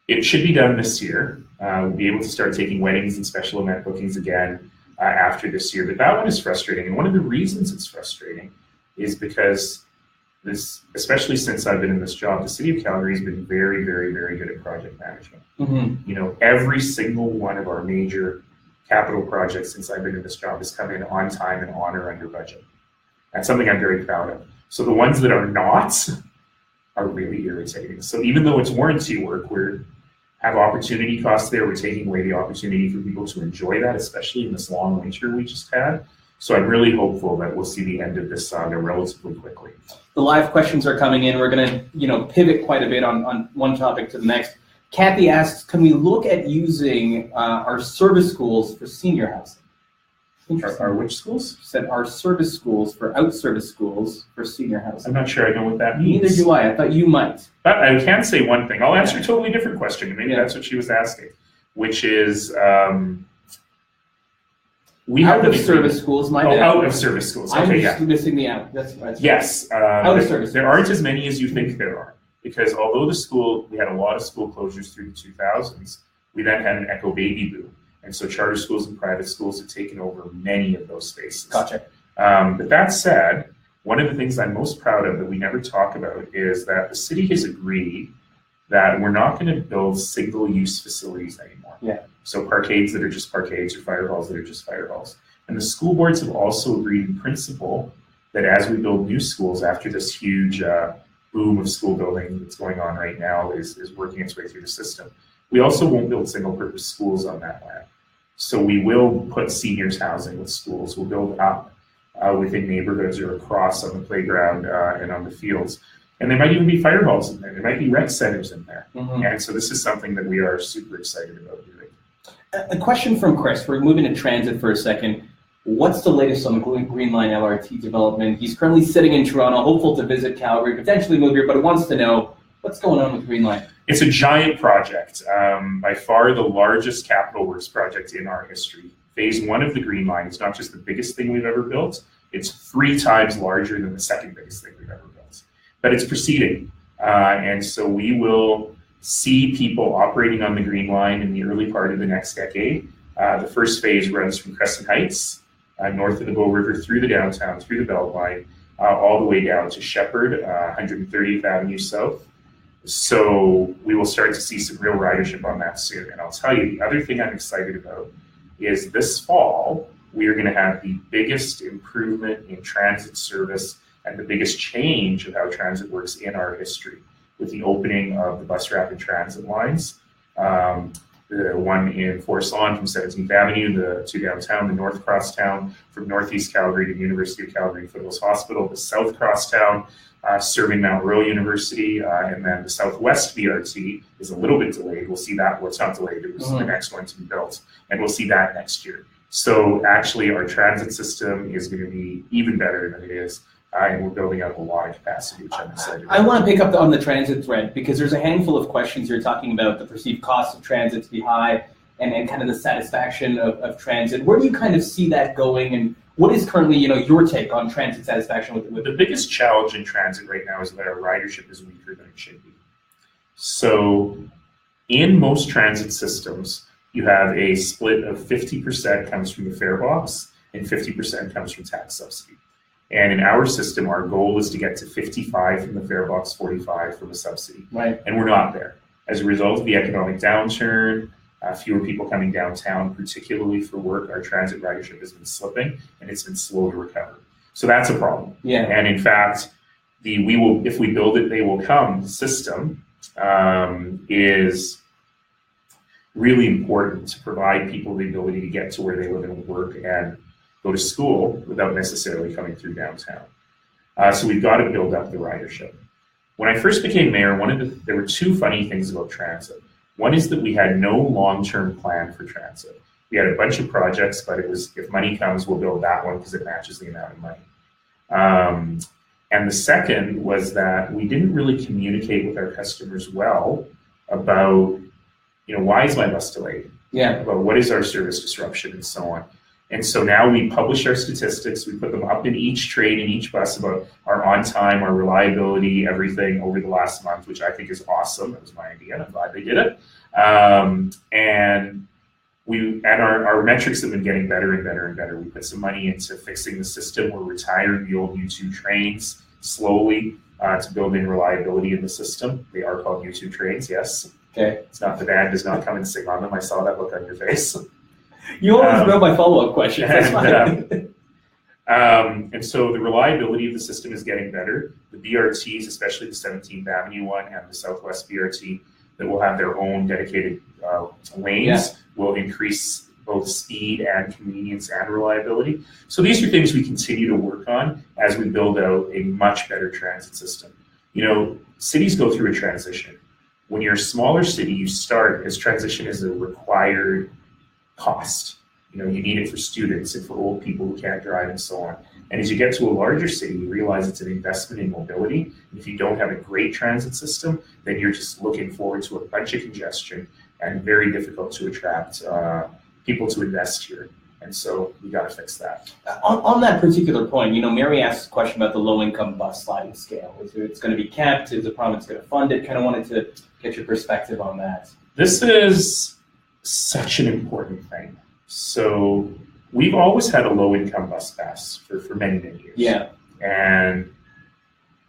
it should be done this year. We'll be able to start taking weddings and special event bookings again after this year. But that one is frustrating. And one of the reasons it's frustrating is because this, especially since I've been in this job, the city of Calgary has been very, very, very good at project management. Mm-hmm. You know, every single one of our major capital projects since I've been in this job has come in on time and on or under budget. That's something I'm very proud of. So the ones that are not are really irritating. So even though it's warranty work, we have opportunity costs there. We're taking away the opportunity for people to enjoy that, especially in this long winter we just had. So I'm really hopeful that we'll see the end of this saga relatively quickly. The live questions are coming in. We're going to, pivot quite a bit on one topic to the next. Kathy asks, can we look at using our service schools for senior housing? Our which schools? Said our service schools for out-service schools for senior housing. I'm not sure I know what that means. Neither do I. I thought you might. But I can say one thing. I'll answer a totally different question. Maybe that's what she was asking, which is we have out of service schools. My bad. Out of service schools. Okay, I'm missing the out. That's right. Yes. Out of service. There aren't as many as you think there are, because although we had a lot of school closures through the 2000s, we then had an echo baby boom. And so charter schools and private schools have taken over many of those spaces. Gotcha. But that said, one of the things I'm most proud of that we never talk about is that the city has agreed that we're not going to build single-use facilities anymore. Yeah. So parkades that are just parkades or fire halls that are just fire halls. And the school boards have also agreed in principle that as we build new schools after this huge boom of school building that's going on right now is working its way through the system, we also won't build single-purpose schools on that land. So we will put seniors housing with schools. We'll build up within neighborhoods or across on the playground and on the fields. And there might even be fire halls in there. There might be rec centers in there. Mm-hmm. And so this is something that we are super excited about doing. A question from Chris. We're moving to transit for a second. What's the latest on the Green Line LRT development? He's currently sitting in Toronto, hopeful to visit Calgary, potentially move here, but wants to know what's going on with Green Line. It's a giant project, by far the largest capital works project in our history. Phase 1 of the Green Line is not just the biggest thing we've ever built, it's 3 times larger than the second biggest thing we've ever built. But it's proceeding, and so we will see people operating on the Green Line in the early part of the next decade. The first phase runs from Crescent Heights, north of the Bow River, through the downtown, through the Beltline, all the way down to Shepherd, 130th Avenue South. So we will start to see some real ridership on that soon. And I'll tell you, the other thing I'm excited about is this fall, we are going to have the biggest improvement in transit service and the biggest change of how transit works in our history with the opening of the bus rapid transit lines. The one in Forest Lawn from 17th Avenue, the to downtown, the North Crosstown from Northeast Calgary to the University of Calgary Foothills Hospital, the South Crosstown, serving Mount Royal University, and then the Southwest VRT is a little bit delayed. We'll see that. Well, it's not delayed. It was the next one to be built, and we'll see that next year. So actually, our transit system is going to be even better than it is, and we're building out a lot of capacity, which I'm excited about. I want to pick up on the transit thread because there's a handful of questions here talking about the perceived cost of transit to be high. and kind of the satisfaction of transit. Where do you kind of see that going, and what is currently, your take on transit satisfaction with the biggest challenge in transit right now is that our ridership is weaker than it should be. So in most transit systems, you have a split of 50% comes from the fare box and 50% comes from tax subsidy. And in our system, our goal is to get to 55 from the fare box, 45 from the subsidy. Right. And we're not there. As a result of the economic downturn, fewer people coming downtown, particularly for work, our transit ridership has been slipping and it's been slow to recover. So that's a problem. Yeah. And in fact, if we build it, they will come system is really important to provide people the ability to get to where they live and work and go to school without necessarily coming through downtown. So we've got to build up the ridership. When I first became mayor, there were two funny things about transit. One is that we had no long-term plan for transit. We had a bunch of projects, but it was, if money comes, we'll build that one because it matches the amount of money. And the second was that we didn't really communicate with our customers well about, why is my bus delayed? Yeah. About what is our service disruption and so on. And so now we publish our statistics, we put them up in each train, in each bus about our on time, our reliability, everything over the last month, which I think is awesome. That was my idea, and I'm glad they did it. And our metrics have been getting better and better and better. We put some money into fixing the system. We're retiring the old U2 trains slowly to build in reliability in the system. They are called U2 trains, yes. Okay. It's not, the band does not come and sing on them. I saw that look on your face. You always know my follow-up questions. That's fine. And so the reliability of the system is getting better. The BRTs, especially the 17th Avenue one and the Southwest BRT, that will have their own dedicated lanes, will increase both speed and convenience and reliability. So these are things we continue to work on as we build out a much better transit system. Cities go through a transition. When you're a smaller city, you start as transition is a required cost. You need it for students and for old people who can't drive and so on. And as you get to a larger city, you realize it's an investment in mobility. And if you don't have a great transit system, then you're just looking forward to a bunch of congestion and very difficult to attract people to invest here. And so we got to fix that. On that particular point, Mary asked a question about the low-income bus sliding scale. Is it's going to be kept? Is the province going to fund it? Kind of wanted to get your perspective on that. This is such an important thing. So we've always had a low-income bus pass for many, many years. Yeah. And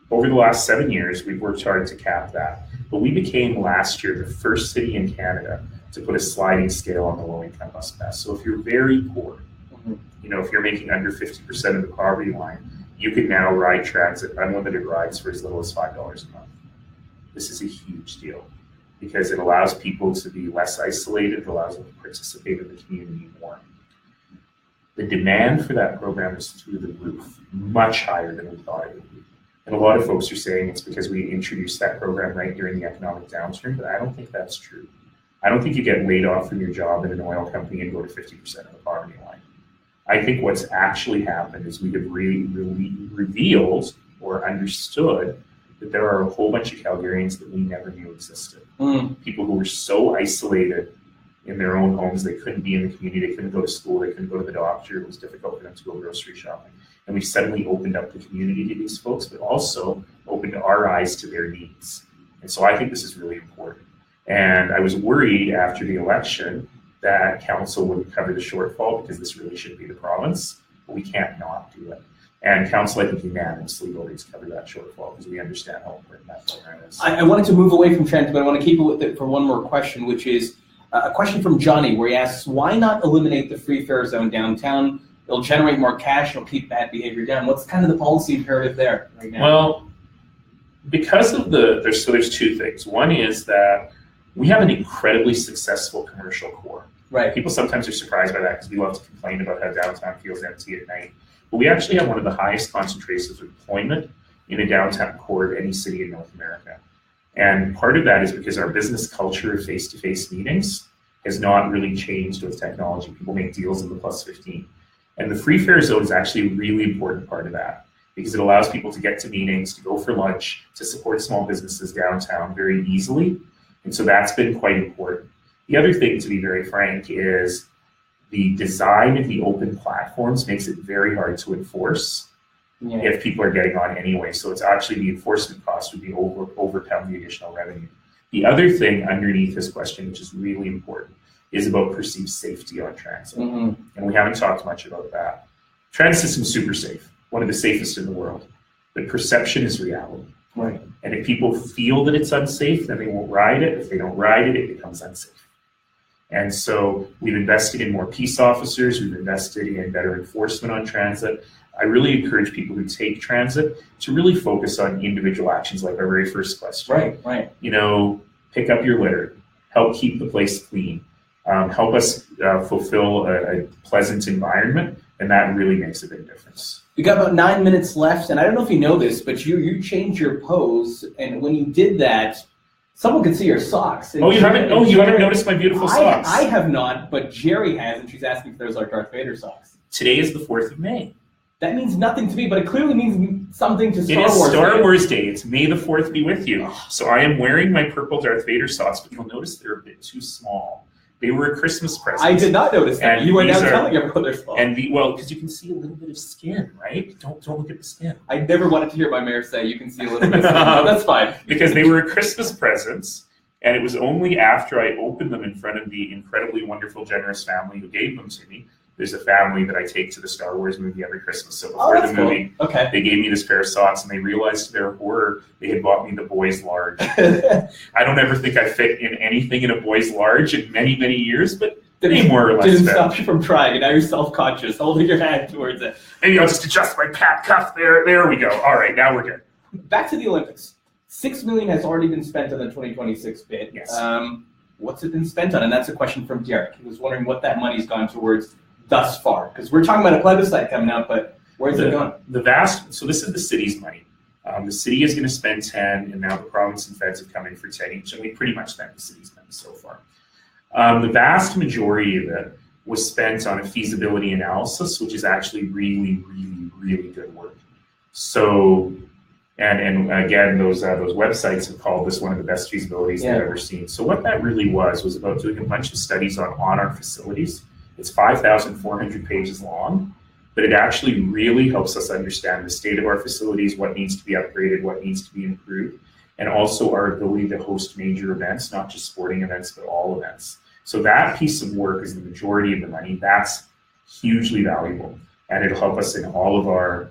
over the last 7 years, we've worked hard to cap that. But we became last year the first city in Canada to put a sliding scale on the low-income bus pass. So if you're very poor, if you're making under 50% of the poverty line, you can now ride transit unlimited rides for as little as $5 a month. This is a huge deal because it allows people to be less isolated, it allows them to participate in the community more. The demand for that program is through the roof, much higher than we thought it would be. And a lot of folks are saying it's because we introduced that program right during the economic downturn, but I don't think that's true. I don't think you get laid off from your job in an oil company and go to 50% of the poverty line. I think what's actually happened is we have revealed or understood that there are a whole bunch of Calgarians that we never knew existed. People who were so isolated in their own homes, they couldn't be in the community, they couldn't go to school, they couldn't go to the doctor, it was difficult for them to go grocery shopping. And we suddenly opened up the community to these folks, but also opened our eyes to their needs. And so I think this is really important. And I was worried after the election that council wouldn't cover the shortfall because this really should be the province, but we can't not do it. And council, I think, unanimously voted to cover that shortfall because we understand how important that program is. I wanted to move away from transit, but I want to keep it with it for one more question, which is a question from Johnny, where he asks, why not eliminate the free fare zone downtown? It'll generate more cash, it'll keep bad behavior down. What's kind of the policy imperative there right now? Well, because of there's two things. One is that we have an incredibly successful commercial core. Right. People sometimes are surprised by that because we love to complain about how downtown feels empty at night. But we actually have one of the highest concentrations of employment in a downtown core of any city in North America. And part of that is because our business culture of face-to-face meetings has not really changed with technology. People make deals in the +15. And the free fare zone is actually a really important part of that because it allows people to get to meetings, to go for lunch, to support small businesses downtown very easily. And so that's been quite important. The other thing, to be very frank, is the design of the open platforms makes it very hard to enforce if people are getting on anyway. So it's actually the enforcement cost would be overcome the additional revenue. The other thing underneath this question, which is really important, is about perceived safety on transit. And we haven't talked much about that. Transit system's super safe, one of the safest in the world. But perception is reality. Right. And if people feel that it's unsafe, then they won't ride it. If they don't ride it, it becomes unsafe. And so we've invested in more peace officers, we've invested in better enforcement on transit. I really encourage people who take transit to really focus on individual actions like our very first question. Right. You know, pick up your litter, help keep the place clean, help us fulfill a pleasant environment, and that really makes a big difference. We got about 9 minutes left, and I don't know if you know this, but you changed your pose, and when you did that, someone could see your socks. Oh, you haven't noticed my beautiful socks? I have not, but Jerry has, and she's asking if those are Darth Vader socks. Today is the 4th of May. That means nothing to me, but it clearly means something to Star Wars. It is Star Wars Day. It's May the 4th be with you. So I am wearing my purple Darth Vader socks, but you'll notice they're a bit too small. They were a Christmas present. I did not notice that. You are now telling everyone they're small. Well, because you can see a little bit of skin, right? Don't look at the skin. I never wanted to hear my mayor say you can see a little bit of skin. No, that's fine. Because they were Christmas presents, and it was only after I opened them in front of the incredibly wonderful, generous family who gave them to me. There's a family that I take to the Star Wars movie every Christmas. So before the movie, they gave me this pair of socks, and they realized to their horror they had bought me the boys large. I don't ever think I fit in anything in a boys large in many, many years, but they more or less didn't stop you from trying, and now you're self-conscious, holding your hand towards it. Maybe I'll just adjust my pat cuff there. There we go. All right, now we're good. Back to the Olympics. $6 million has already been spent on the 2026 bid. Yes. What's it been spent on? And that's a question from Derek. He was wondering what that money's gone towards thus far, because we're talking about a plebiscite coming up, but where's it going? So this is the city's money. The city is going to spend 10, and now the province and feds have come in for 10 each, and we pretty much spent the city's money so far. The vast majority of it was spent on a feasibility analysis, which is actually really, really, really good work. So, and again, those websites have called this one of the best feasibilities they've ever seen. So what that really was about doing a bunch of studies on our facilities. It's 5,400 pages long, but it actually really helps us understand the state of our facilities, what needs to be upgraded, what needs to be improved, and also our ability to host major events, not just sporting events, but all events. So that piece of work is the majority of the money. That's hugely valuable, and it'll help us in all of our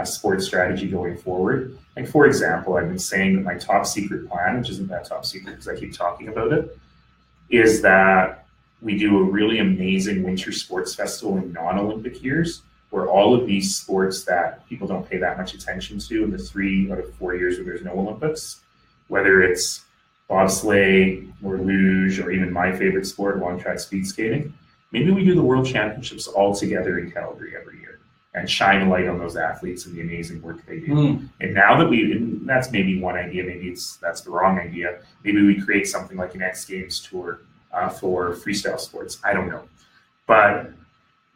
sports strategy going forward. Like, for example, I've been saying that my top secret plan, which isn't that top secret because I keep talking about it, is that we do a really amazing winter sports festival in non-Olympic years, where all of these sports that people don't pay that much attention to in the 3 out of 4 years where there's no Olympics, whether it's bobsleigh or luge or even my favorite sport, long track speed skating, maybe we do the World Championships all together in Calgary every year and shine a light on those athletes and the amazing work they do. And now that that's maybe one idea, maybe that's the wrong idea. Maybe we create something like an X Games tour for freestyle sports. I don't know. But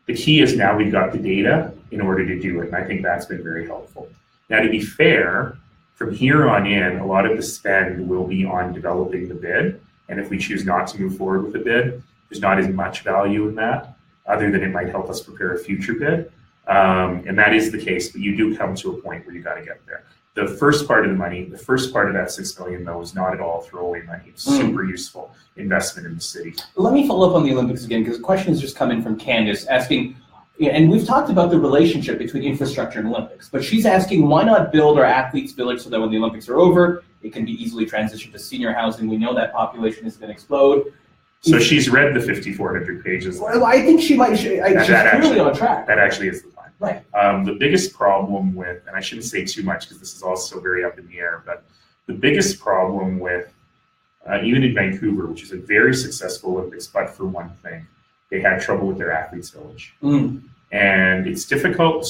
the key is now we've got the data in order to do it, and I think that's been very helpful. Now, to be fair, from here on in, a lot of the spend will be on developing the bid, and if we choose not to move forward with the bid, there's not as much value in that, other than it might help us prepare a future bid, and that is the case, but you do come to a point where you got to get there. The first part of the money, the first part of that $6 million, though, is not at all throwaway money. It's super useful investment in the city. Let me follow up on the Olympics again, because the question has just come in from Candace asking, and we've talked about the relationship between infrastructure and Olympics, but she's asking, why not build our athletes' village so that when the Olympics are over, it can be easily transitioned to senior housing? We know that population is going to explode. So she's read the 5,400 pages. Well, I think she might. She's clearly on track. That actually is the plan. Right. The biggest problem with, and I shouldn't say too much because this is also very up in the air, but the biggest problem with, even in Vancouver, which is a very successful Olympics, but for one thing, they had trouble with their athletes' village. And it's difficult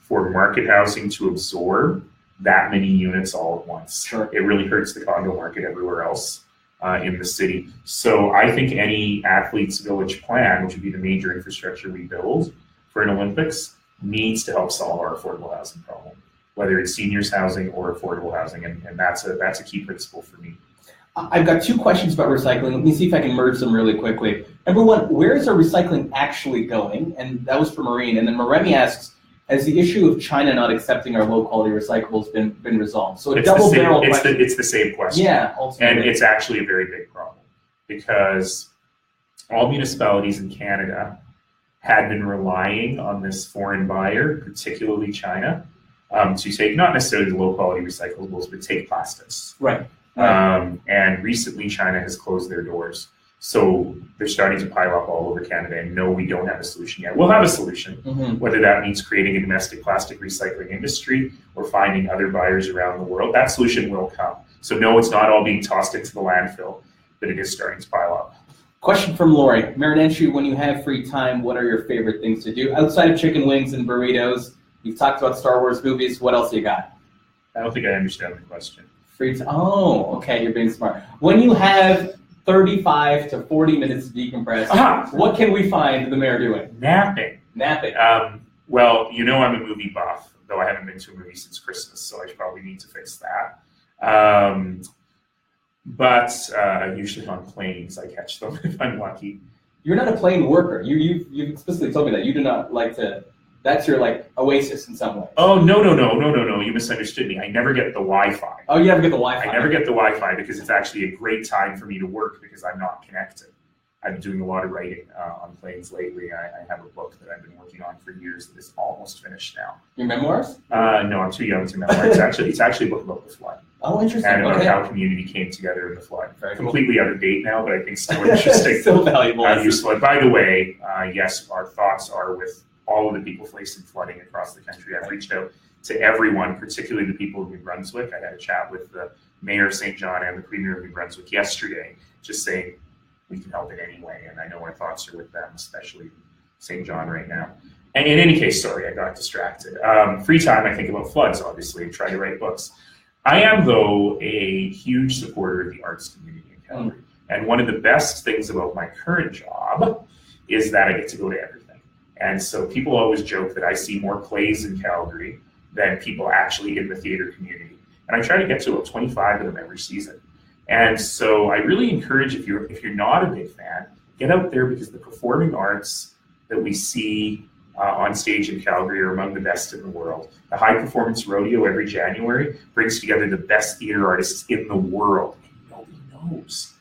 for market housing to absorb that many units all at once. Sure. It really hurts the condo market everywhere else in the city. So I think any athletes' village plan, which would be the major infrastructure we build for an Olympics, needs to help solve our affordable housing problem, whether it's seniors housing or affordable housing, and that's a key principle for me. I've got two questions about recycling. Let me see if I can merge them really quickly. Number one, where is our recycling actually going? And that was for Maureen. And then Maremi asks, has the issue of China not accepting our low-quality recyclables been resolved? So it's the same question. Yeah, ultimately. And it's actually a very big problem because all municipalities in Canada had been relying on this foreign buyer, particularly China, to take not necessarily the low-quality recyclables, but take plastics. Right. And recently, China has closed their doors. So they're starting to pile up all over Canada. And no, we don't have a solution yet. We'll have a solution, whether that means creating a domestic plastic recycling industry or finding other buyers around the world. That solution will come. So no, it's not all being tossed into the landfill, but it is starting to pile up. Question from Lori. Mayor Nenshi, when you have free time, what are your favorite things to do? Outside of chicken wings and burritos, you've talked about Star Wars movies. What else you got? I don't think I understand the question. Free time. Oh, okay, you're being smart. When you have 35 to 40 minutes to decompress, what can we find the mayor doing? Napping. Well, you know I'm a movie buff, though I haven't been to a movie since Christmas, so I probably need to fix that. But usually on planes, I catch them if I'm lucky. You're not a plane worker. You explicitly told me that. You do not like to... That's your, like, oasis in some way. Oh, no. You misunderstood me. I never get the Wi-Fi. Oh, you never get the Wi-Fi. I never get the Wi-Fi because it's actually a great time for me to work because I'm not connected. I've been doing a lot of writing on planes lately. I have a book that I've been working on for years that is almost finished now. Your memoirs? No, I'm too young to memoir. It's actually a book about the flood. Oh, interesting. And about how community came together in the flood. Very completely out of date now, but I think still interesting. Still valuable. Useful. And by the way, yes, our thoughts are with all of the people facing flooding across the country. I've reached out to everyone, particularly the people of New Brunswick. I had a chat with the mayor of St. John and the premier of New Brunswick yesterday, just saying we can help in any way. And I know our thoughts are with them, especially St. John right now. And in any case, sorry, I got distracted. Free time, I think about floods, obviously, and try to write books. I am, though, a huge supporter of the arts community in Calgary. And one of the best things about my current job is that I get to go to everything. And so people always joke that I see more plays in Calgary than people actually in the theater community. And I try to get to about 25 of them every season. And so I really encourage, if you're not a big fan, get out there because the performing arts that we see on stage in Calgary are among the best in the world. The High Performance Rodeo every January brings together the best theater artists in the world. And nobody knows.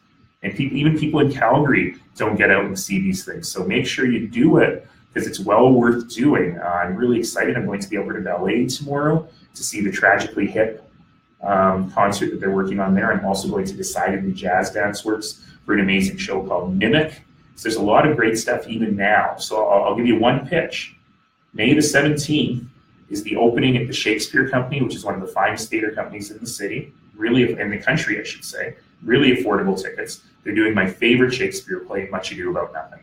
And even people in Calgary don't get out and see these things. So make sure you do it, because it's well worth doing. I'm really excited. I'm going to the Alberta Ballet tomorrow to see the Tragically Hip concert that they're working on there. I'm also going to Decidedly Jazz Dance Works for an amazing show called Mimic. So there's a lot of great stuff even now. So I'll give you one pitch. May the 17th is the opening at the Shakespeare Company, which is one of the finest theater companies in the city, really in the country, I should say. Really affordable tickets. They're doing my favorite Shakespeare play, Much Ado About Nothing.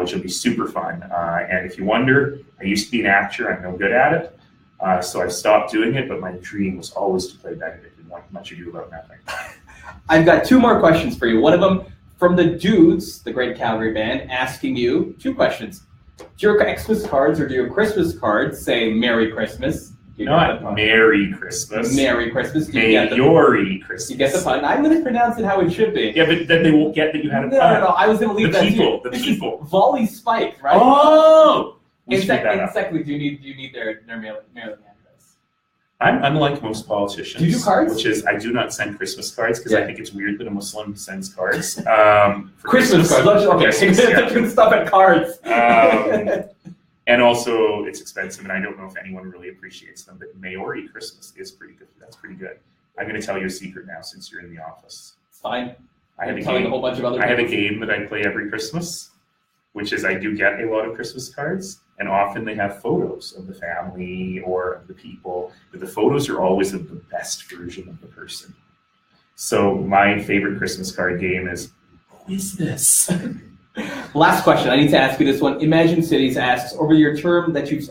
Which will be super fun. And if you wonder, I used to be an actor. I'm no good at it. So I stopped doing it, but my dream was always to play Benedict in Much Ado About Nothing. I've got two more questions for you. One of them from the Dudes, the Great Calgary Band, asking you two questions. Do your Xmas cards or do your Christmas cards say Merry Christmas? Not Merry Christmas. Merry Christmas. Mayory Christmas. You get the pun. I'm going to pronounce it how it should be. Yeah, but then they won't get that you had a pun. No. I was going to leave that to you. The people. Volley spiked, right? Oh! And secondly, do you need their mailing address? I'm unlike most politicians. Do you do cards? Which is, I do not send Christmas cards because I think it's weird that a Muslim sends cards. Christmas cards. Okay, you can stop at cards. And also, it's expensive, and I don't know if anyone really appreciates them, but Mayory Christmas is pretty good. That's pretty good. I'm going to tell you a secret now since you're in the office. It's fine. I have a whole bunch of other. I have a game that I play every Christmas, which is I do get a lot of Christmas cards, and often they have photos of the family or of the people, but the photos are always of the best version of the person. So my favorite Christmas card game is, who is this? Last question. I need to ask you this one. Imagine Cities asks, over your terms that you've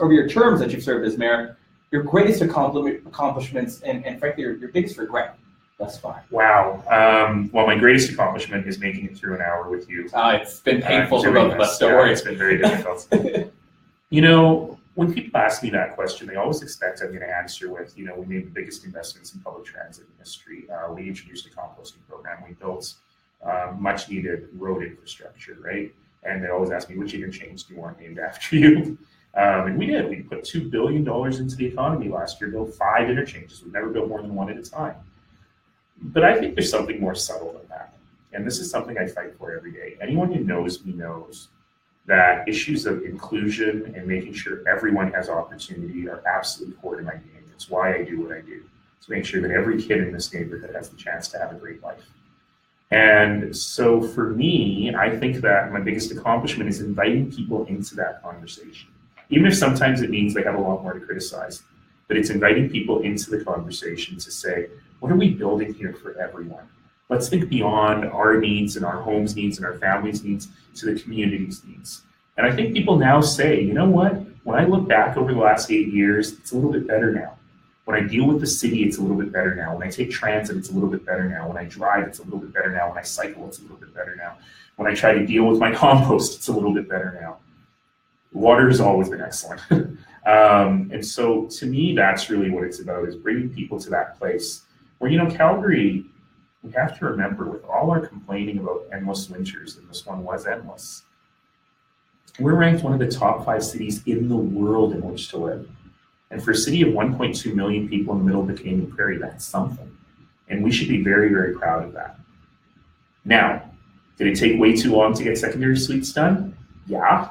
served as mayor, your greatest accomplishments and frankly your biggest regret thus far. Wow. Well, my greatest accomplishment is making it through an hour with you. It's been painful for both of us. Don't worry. It's been very difficult. You know, when people ask me that question, they always expect I'm going to answer with, we made the biggest investments in public transit in history. We introduced a composting program. We built much needed road infrastructure, right? And they always ask me, which interchange do you want named after you? And we did. We put $2 billion into the economy last year, built 5 interchanges. We've never built more than 1 at a time. But I think there's something more subtle than that. And this is something I fight for every day. Anyone who knows me knows that issues of inclusion and making sure everyone has opportunity are absolutely core to my game. It's why I do what I do, to make sure that every kid in this neighborhood has the chance to have a great life. And so for me, I think that my biggest accomplishment is inviting people into that conversation. Even if sometimes it means they have a lot more to criticize, but it's inviting people into the conversation to say, what are we building here for everyone? Let's think beyond our needs and our homes' needs and our families' needs to the community's needs. And I think people now say, you know what? When I look back over the last 8 years, it's a little bit better now. When I deal with the city, it's a little bit better now. When I take transit, it's a little bit better now. When I drive, it's a little bit better now. When I cycle, it's a little bit better now. When I try to deal with my compost, it's a little bit better now. Water has always been excellent. And so to me, that's really what it's about, is bringing people to that place where, Calgary, we have to remember, with all our complaining about endless winters, and this one was endless, we're ranked one of the top 5 cities in the world in which to live. And for a city of 1.2 million people in the middle of the Canadian Prairie, that's something. And we should be very, very proud of that. Now, did it take way too long to get secondary suites done? Yeah.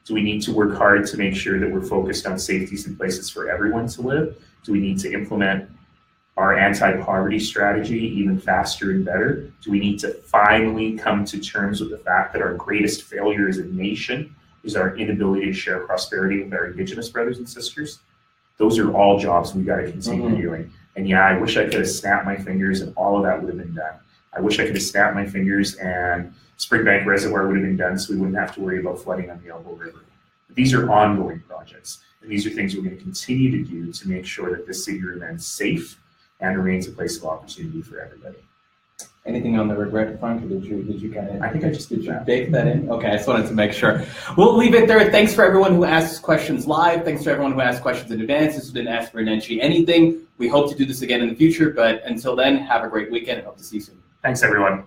Do we need to work hard to make sure that we're focused on safeties and places for everyone to live? Do we need to implement our anti-poverty strategy even faster and better? Do we need to finally come to terms with the fact that our greatest failure as a nation is our inability to share prosperity with our Indigenous brothers and sisters? Those are all jobs we got to continue doing. And yeah, I wish I could have snapped my fingers and all of that would have been done. I wish I could have snapped my fingers and Springbank Reservoir would have been done so we wouldn't have to worry about flooding on the Elbow River. But these are ongoing projects, and these are things we're going to continue to do to make sure that this city remains safe and remains a place of opportunity for everybody. Anything on the regret front, or did you kind of? I think I just did that. Bake that in? Okay, I just wanted to make sure. We'll leave it there. Thanks for everyone who asks questions live. Thanks to everyone who asked questions in advance. This has been Ask for Nenshi Anything. We hope to do this again in the future, but until then, have a great weekend and hope to see you soon. Thanks, everyone.